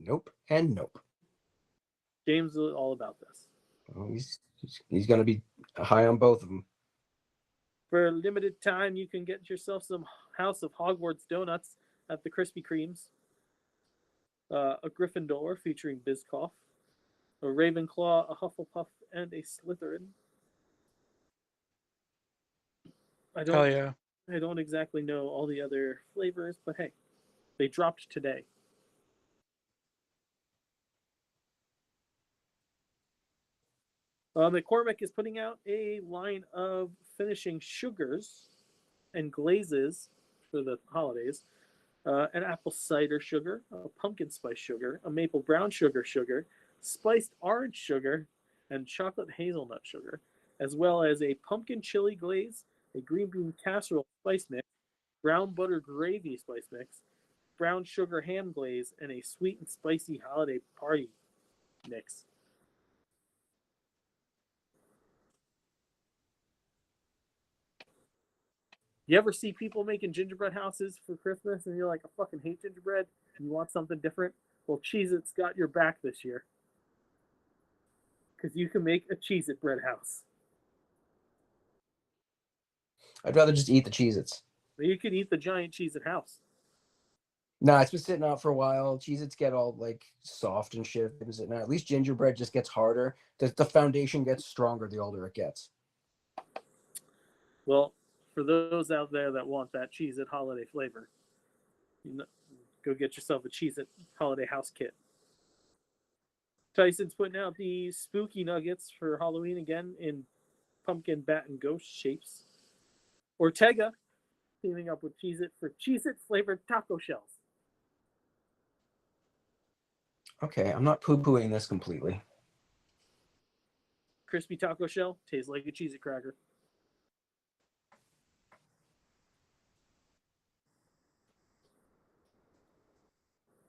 Nope and nope. James is all about this. Well, he's going to be high on both of them. For a limited time, you can get yourself some House of Hogwarts donuts at the Krispy Kremes. A Gryffindor featuring Biscoff, a Ravenclaw, a Hufflepuff, and a Slytherin. Hell yeah. I don't exactly know all the other flavors, but hey, they dropped today. McCormick is putting out a line of finishing sugars and glazes for the holidays. An apple cider sugar, a pumpkin spice sugar, a maple brown sugar, spiced orange sugar, and chocolate hazelnut sugar, as well as a pumpkin chili glaze, a green bean casserole spice mix, brown butter gravy spice mix, brown sugar ham glaze, and a sweet and spicy holiday party mix. You ever see people making gingerbread houses for Christmas and you're like, I fucking hate gingerbread and you want something different? Well, Cheez-It's got your back this year. Because you can make a Cheez-It bread house. I'd rather just eat the Cheez-Its. Or you could eat the giant Cheez-It house. No, it's been sitting out for a while. Cheez-Its get all like soft and shit. Now, at least gingerbread just gets harder. The foundation gets stronger the older it gets. Well, for those out there that want that Cheez-It holiday flavor, go get yourself a Cheez-It holiday house kit. Tyson's putting out the spooky nuggets for Halloween again in pumpkin, bat, and ghost shapes. Ortega teaming up with Cheez-It for Cheez-It flavored taco shells. Okay, I'm not poo-pooing this completely. Crispy taco shell tastes like a Cheez-It cracker.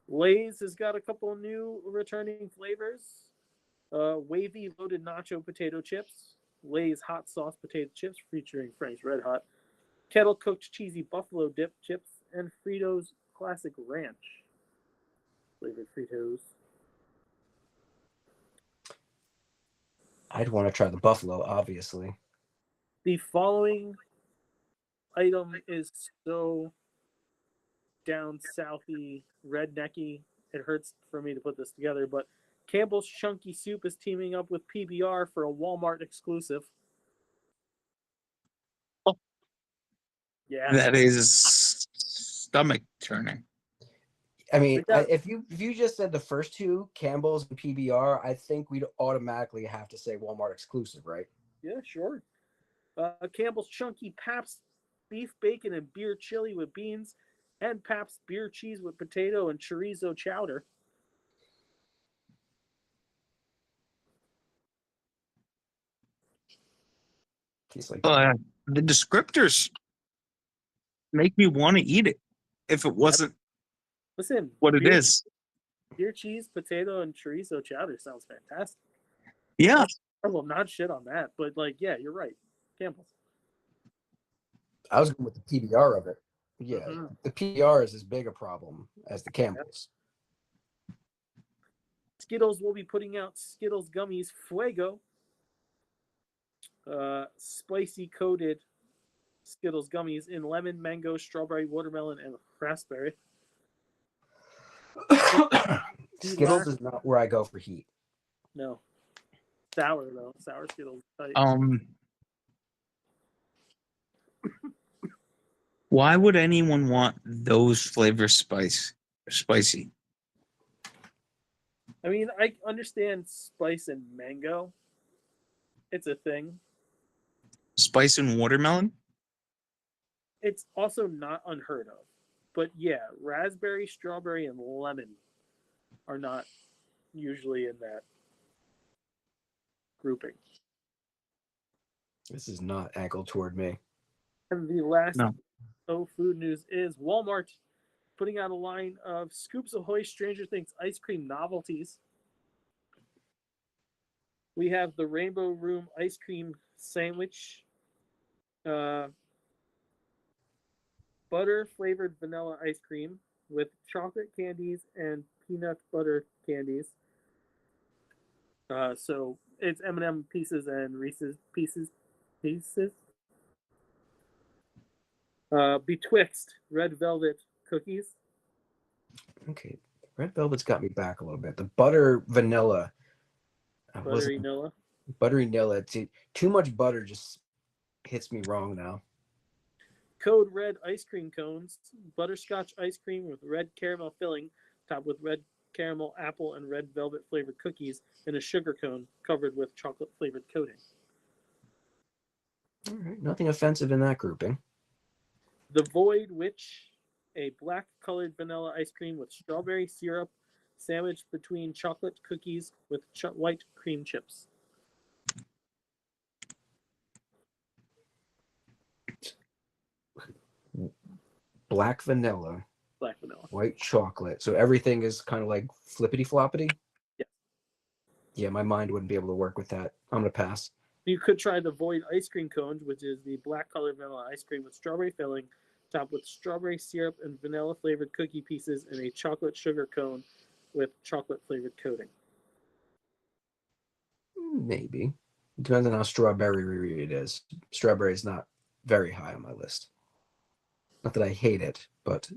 Lay's has got a couple new returning flavors. Wavy loaded nacho potato chips, Lay's hot sauce potato chips featuring Frank's Red Hot, kettle cooked cheesy buffalo dip chips, and Fritos classic ranch flavored Fritos. I'd want to try the buffalo, obviously. The following item is so down southy, rednecky. It hurts for me to put this together, but Campbell's Chunky Soup is teaming up with PBR for a Walmart exclusive. Oh. Yeah. That is stomach turning. I mean, if you just said the first two, Campbell's and PBR, I think we'd automatically have to say Walmart exclusive, right? Yeah, sure. Campbell's Chunky Pabst beef bacon and beer chili with beans, and Pabst beer cheese with potato and chorizo chowder. Tastes like The descriptors make me want to eat it if it wasn't Listen, what it is. beer, cheese, potato, and chorizo chowder sounds fantastic. Yeah. I will not shit on that, but like, yeah, you're right. Campbell's. I was going with the PBR of it. Yeah, Mhm. the PBR is as big a problem as the Campbell's. Skittles will be putting out Skittles gummies Fuego. Spicy coated Skittles gummies in lemon, mango, strawberry, watermelon, and raspberry. Skittles is not where I go for heat. No. Sour, though. Sour Skittles. Tight. Why would anyone want those flavors spicy? I mean, I understand spice and mango. It's a thing. Spice and watermelon? It's also not unheard of. But yeah, raspberry, strawberry, and lemon are not usually in that grouping. This is not angled toward me. And the last No. food news is Walmart putting out a line of Scoops Ahoy Stranger Things ice cream novelties. We have the Rainbow Room ice cream sandwich, butter flavored vanilla ice cream with chocolate candies and peanut butter candies. So it's M&M pieces and Reese's pieces. Betwixt red velvet cookies. Okay, red velvet's got me back a little bit. The butter vanilla, Buttery vanilla. buttery vanilla. Too much butter just hits me wrong now. Code Red ice cream cones, butterscotch ice cream with red caramel filling, topped with red caramel, apple, and red velvet flavored cookies in a sugar cone covered with chocolate flavored coating. All right, nothing offensive in that grouping. The Void Witch, a black colored vanilla ice cream with strawberry syrup sandwiched between chocolate cookies with white cream chips. Black vanilla, Black vanilla. white chocolate. So everything is kind of like flippity floppity. Yeah. Yeah, my mind wouldn't be able to work with that. I'm gonna pass. You could try the Void ice cream cones, which is the black colored vanilla ice cream with strawberry filling, topped with strawberry syrup and vanilla flavored cookie pieces in a chocolate sugar cone with chocolate flavored coating. Maybe. Depends on how strawberry it is. Strawberry is not very high on my list. Not that I hate it, but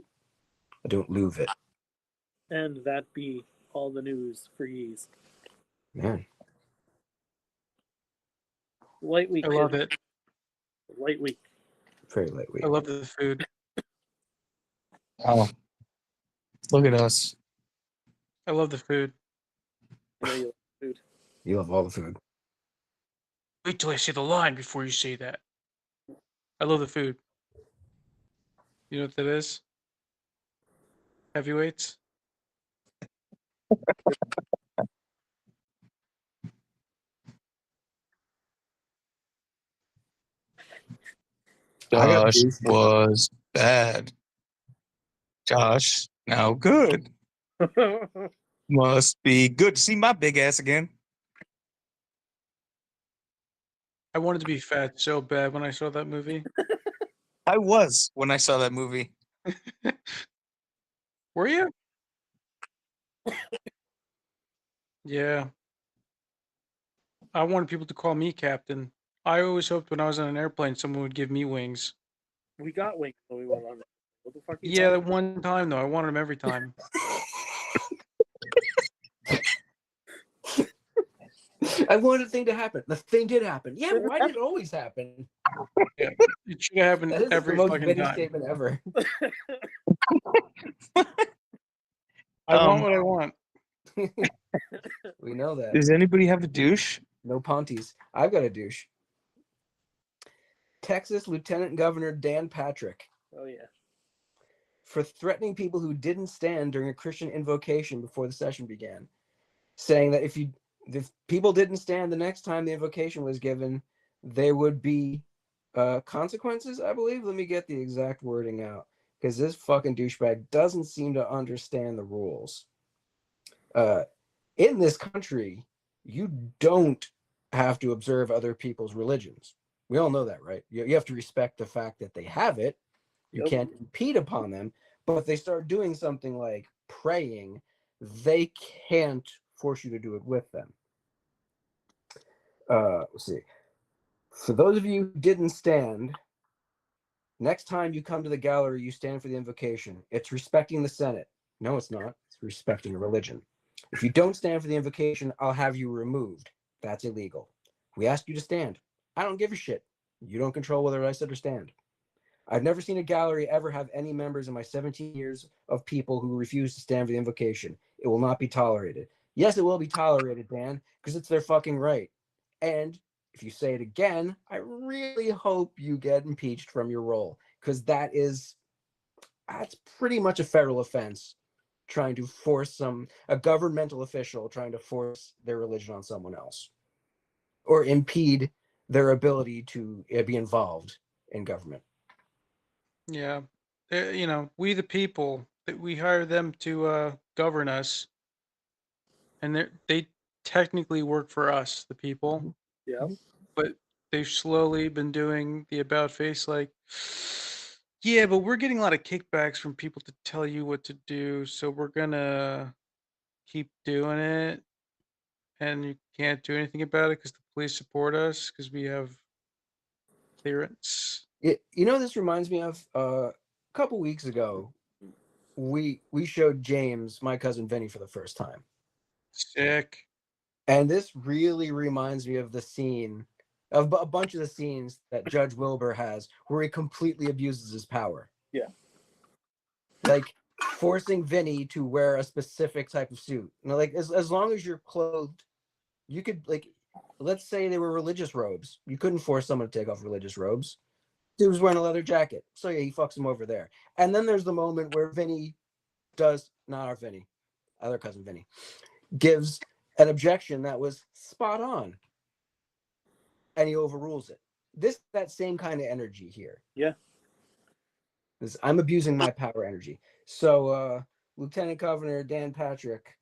I don't love it. And that be all the news for yees. Man, Light week. I love kid. it. Light week. very lightweight. I love the food. Oh, look at us. I love the food. I know you like food. You love all the food. Wait till I see the line before you say that. I love the food. You know what that is? Heavyweights. I got Josh beef. was bad. Josh, now good. Must be good to see my big ass again. I wanted to be fat so bad when I saw that movie. I was when I saw that movie. Were you? Yeah. I wanted people to call me captain. I always hoped when I was on an airplane, someone would give me wings. We got wings when we went on. What the fuck? Are you Yeah, talking that one time though, I wanted them every time. I wanted the thing to happen. The thing did happen. Yeah, why did it always happen? Yeah, it should have happened That is every the most fucking Vinny time. statement ever. I want what I want. We know that. Does anybody have a douche? No Ponties. I've got a douche. Texas Lieutenant Governor Dan Patrick Oh yeah. for threatening people who didn't stand during a Christian invocation before the session began, saying that if people didn't stand the next time the invocation was given, they would be consequences, I believe. Let me get the exact wording out because this fucking douchebag doesn't seem to understand the rules. In this country, you don't have to observe other people's religions. We all know that, right? You have to respect the fact that they have it. You Yep. can't impede upon them. But if they start doing something like praying, they can't force you to do it with them. Let's see. For those of you who didn't stand, next time you come to the gallery, you stand for the invocation. It's respecting the Senate. No, it's not. It's respecting a religion. If you don't stand for the invocation, I'll have you removed. That's illegal. We ask you to stand. I don't give a shit. You don't control whether I sit or stand. I've never seen a gallery ever have any members in my 17 years of people who refuse to stand for the invocation. It will not be tolerated. Yes, it will be tolerated, Dan, because it's their fucking right. And if you say it again, I really hope you get impeached from your role, because that's pretty much a federal offense, trying to force a governmental official trying to force their religion on someone else or impede their ability to be involved in government. Yeah. You know, we the people, that we hire them to govern us, and they technically work for us, the people, Yeah. but they've slowly been doing the about face like, yeah, but we're getting a lot of kickbacks from people to tell you what to do, so we're gonna keep doing it, and you can't do anything about it because the police support us because we have clearance. This reminds me of a couple weeks ago, we showed James, my cousin Vinny, for the first time. Sick. And this really reminds me of the scene, of a bunch of the scenes that Judge Wilbur has where he completely abuses his power. Yeah. Like forcing Vinny to wear a specific type of suit. Like as long as you're clothed, you could, like, let's say they were religious robes. You couldn't force someone to take off religious robes. Dude was wearing a leather jacket. So yeah, he fucks him over there. And then there's the moment where Vinny not our Vinny, other cousin Vinny, gives an objection that was spot on. And he overrules it. That same kind of energy here. Yeah. I'm abusing my power energy. So Lieutenant Governor Dan Patrick,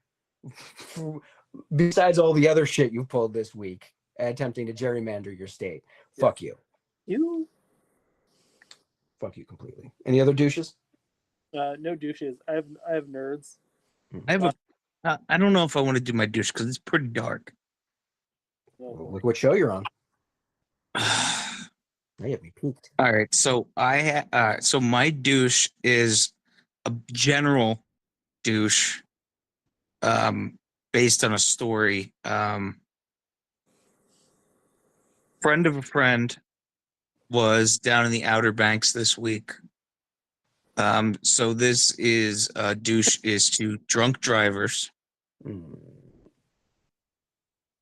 besides all the other shit you pulled this week, attempting to gerrymander your state, fuck you. You. Fuck you completely. Any other douches? No douches. I have nerds. I have I don't know if I want to do my douche because it's pretty dark. Oh, Look what show you're on. Now you have me peaked. All right, so so my douche is a general douche, based on a story. Friend of a friend was down in the Outer Banks this week. So this is douche is to drunk drivers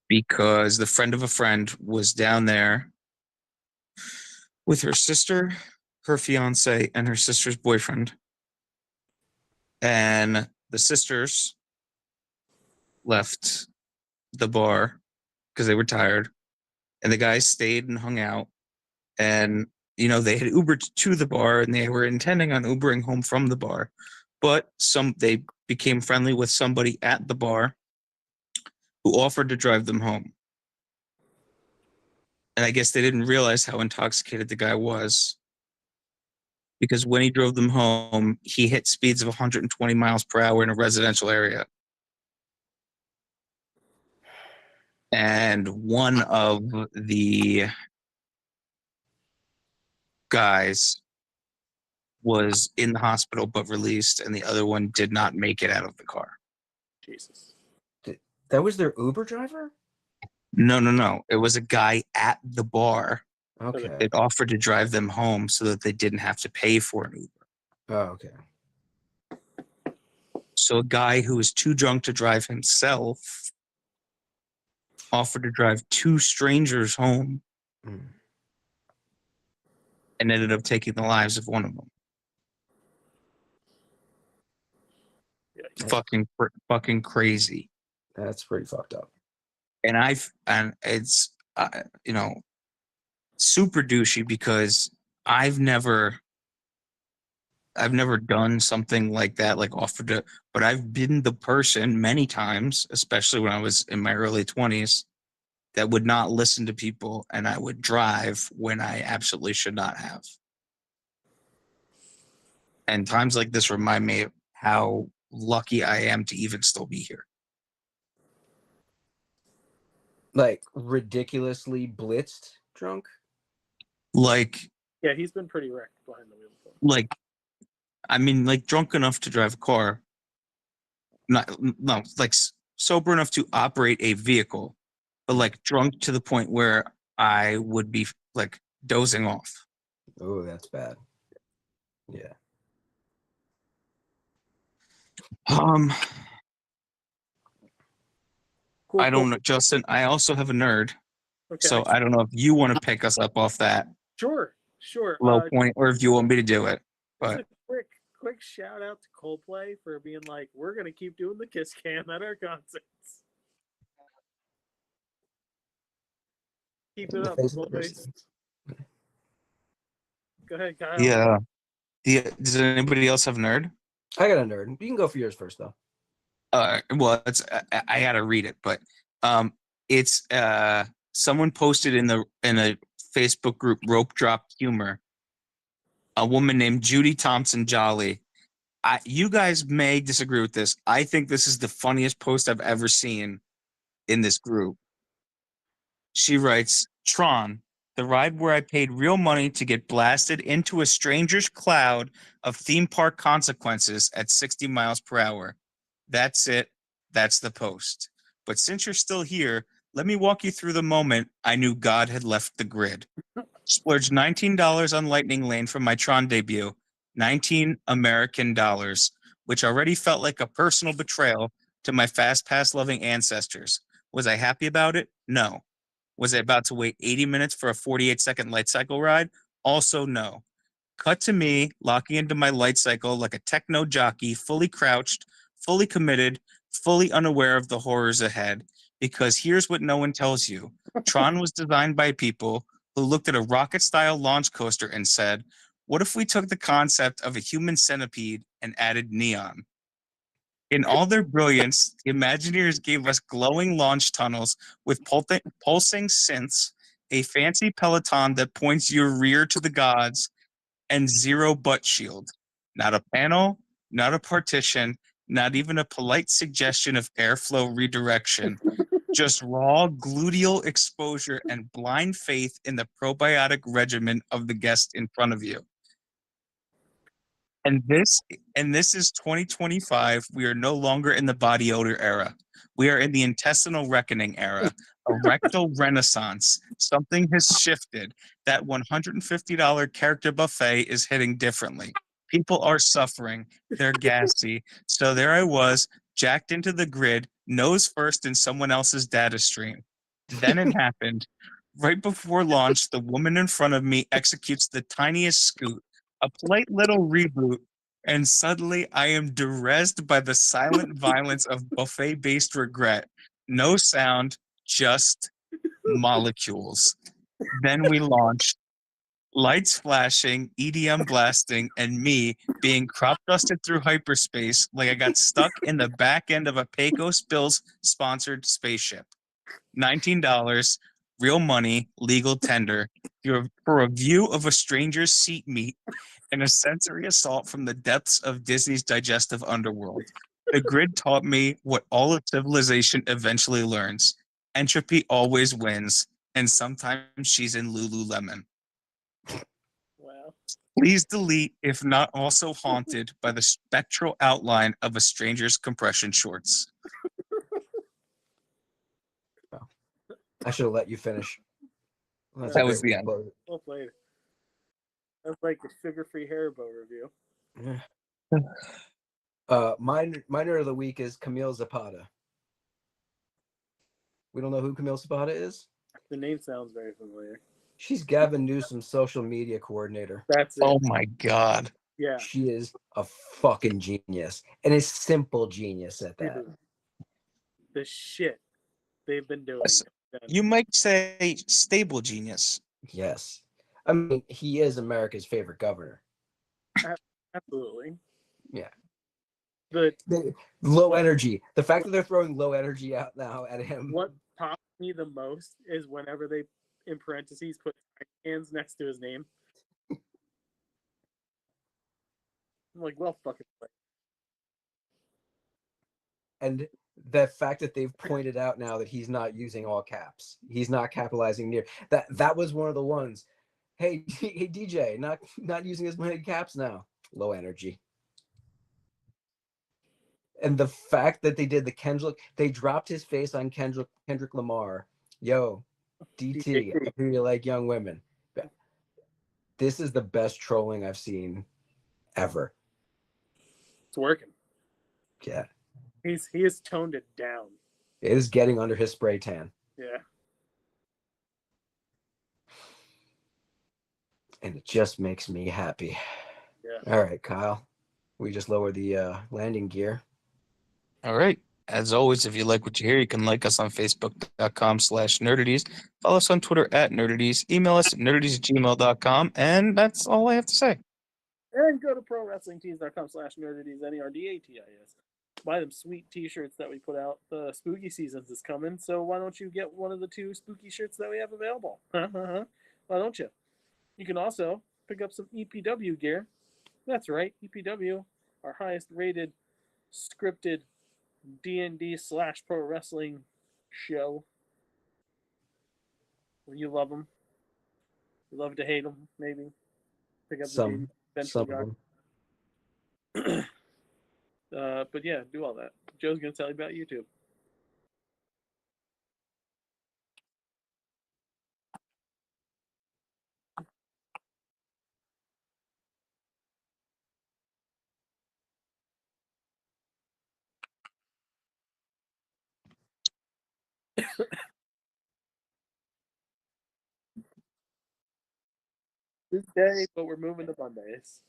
because the friend of a friend was down there with her sister, her fiance, and her sister's boyfriend. And the sisters left the bar because they were tired. And the guys stayed and hung out. And, they had Ubered to the bar and they were intending on Ubering home from the bar. But they became friendly with somebody at the bar who offered to drive them home. And I guess they didn't realize how intoxicated the guy was, because when he drove them home, he hit speeds of 120 miles per hour in a residential area. And one of the guys was in the hospital but released, and the other one did not make it out of the car. Jesus. That was their Uber driver? No. It was a guy at the bar Okay. that offered to drive them home so that they didn't have to pay for an Uber. Oh, okay. So a guy who was too drunk to drive himself offered to drive two strangers home and ended up taking the lives of one of them. Yeah. Fucking crazy. That's pretty fucked up. And it's super douchey because I've never done something like that, like offered to, but I've been the person many times, especially when I was in my early 20s, that would not listen to people and I would drive when I absolutely should not have. And times like this remind me of how lucky I am to even still be here. Like ridiculously blitzed drunk. Like, Yeah, he's been pretty wrecked behind the wheel before. like, I mean, like drunk enough to drive a car. Not, no, like sober enough to operate a vehicle, but like drunk to the point where I would be like dozing off. Oh, that's bad. Yeah. Um, Cool, I don't cool. know, Justin. I also have a nerd, Okay. so I don't know if you want to pick us up off that Sure. low point or if you want me to do it. Just But a quick shout out to Coldplay for being like, we're gonna keep doing the kiss cam at our concerts. Keep it The up, face of boys. adversity. Go ahead, Kyle. yeah, does anybody else have a nerd? I got a nerd. You can go for yours first, though. Well, it's I gotta read it, but it's someone posted in a Facebook group, Rope Drop Humor, a woman named Judy Thompson Jolly. You guys may disagree with this. I think this is the funniest post I've ever seen in this group. She writes, Tron, the ride where I paid real money to get blasted into a stranger's cloud of theme park consequences at 60 miles per hour. That's it. That's the post. But since you're still here, let me walk you through the moment I knew God had left the grid. Splurged $19 on Lightning Lane for my Tron debut, 19 American dollars, which already felt like a personal betrayal to my fast pass loving ancestors. Was I happy about it? No. Was I about to wait 80 minutes for a 48-second light cycle ride? Also, no. Cut to me locking into my light cycle like a techno jockey, fully crouched, fully committed, fully unaware of the horrors ahead. Because here's what no one tells you. Tron was designed by people who looked at a rocket-style launch coaster and said, what if we took the concept of a human centipede and added neon? In all their brilliance, the Imagineers gave us glowing launch tunnels with pulsing synths, a fancy peloton that points your rear to the gods, and zero butt shield. Not a panel, not a partition, not even a polite suggestion of airflow redirection. Just raw gluteal exposure and blind faith in the probiotic regimen of the guest in front of you. And this is 2025. We are no longer in the body odor era. We are in the intestinal reckoning era, a rectal renaissance. Something has shifted. That $150 character buffet is hitting differently. People are suffering. They're gassy. So there I was, jacked into the grid, nose first in someone else's data stream. Then it happened. Right before launch, the woman in front of me executes the tiniest scoot, a polite little reboot, and suddenly I am duressed by the silent violence of buffet-based regret. No sound, just molecules. Then we launched. Lights flashing, EDM blasting, and me being crop dusted through hyperspace like I got stuck in the back end of a Pecos Bills sponsored spaceship. $19, real money, legal tender, for a view of a stranger's seat meat and a sensory assault from the depths of Disney's digestive underworld. The grid taught me what all of civilization eventually learns. Entropy always wins, and sometimes she's in Lululemon. Wow. Please delete if not also haunted by the spectral outline of a stranger's compression shorts. I should have let you finish. That's That a was great the way to end. close Well played. That's like the sugar-free Haribo review. it. My nerd of the week is Camille Zapata. We don't know who Camille Zapata is. The name sounds very familiar. She's Gavin Newsom's social media coordinator. That's it. Oh my God. Yeah. She is a fucking genius, and a simple genius at that. Dude, the shit they've been doing. You might say stable genius Yes. I mean, he is America's favorite governor. Absolutely. Yeah. But Low What- energy. The fact that they're throwing low energy out now at him. what pops me the most is whenever they, in parentheses, put hands next to his name. I'm like, well, fucking play. And the fact that they've pointed out now that he's not using all caps. He's not capitalizing near. That was one of the ones. Hey, hey DJ, not using as many caps now. Low energy. And the fact that they did the Kendrick, they dropped his face on Kendrick Lamar. Yo, DT, I hear you like young women. This is the best trolling I've seen ever. It's working. Yeah, He has toned it down. it is getting under his spray tan. Yeah. And it just makes me happy. Yeah. All right, Kyle. We just lowered the landing gear. All right. As always, if you like what you hear, you can like us on Facebook.com/Nerdaties. Follow us on Twitter @Nerdaties. Email us at nerdaties@gmail.com. And that's all I have to say. And go to prowrestlingtees.com/nerdaties, NERDATIS. Buy them sweet t-shirts that we put out. The spooky seasons is coming, so why don't you get one of the 2 spooky shirts that we have available? Why don't you? You can also pick up some EPW gear. That's right, EPW, our highest rated scripted D&D/pro wrestling show. You love them. You love to hate them, maybe. Pick up the Some eventually of them. but yeah, do all that. Joe's gonna tell you about YouTube. Tuesday, but we're moving to Mondays.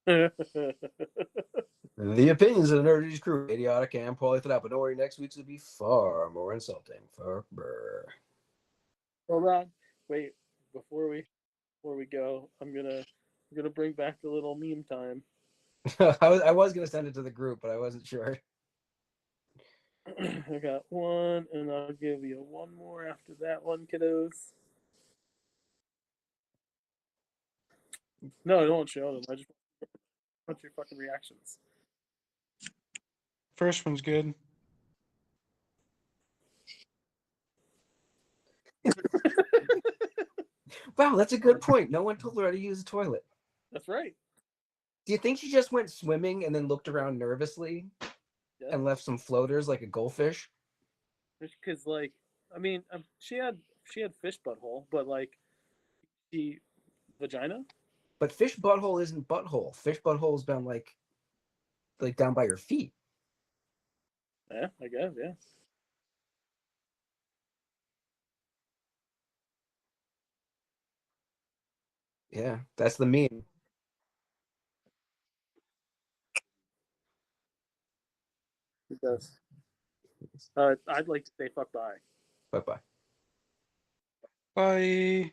The opinions of the Nerdities crew, idiotic and poorly thought out, but don't worry, next week's will be far more insulting. For Burr. Hold on, wait. Before we go, I'm gonna bring back the little meme time. I was gonna send it to the group, but I wasn't sure. I got one, and I'll give you one more after that one, kiddos. No, I don't show them. I just want your fucking reactions. First one's good. Wow, that's a good point. No one told her how to use a toilet. That's right. Do you think she just went swimming and then looked around nervously and left some floaters like a goldfish? Because like, I mean, she had fish butthole, but like, she vagina. But fish butthole isn't butthole. Fish butthole's been like down by your feet. Yeah, I guess. Yeah. Yeah, that's the meme. It does. I'd like to say fuck bye. Bye bye. Bye.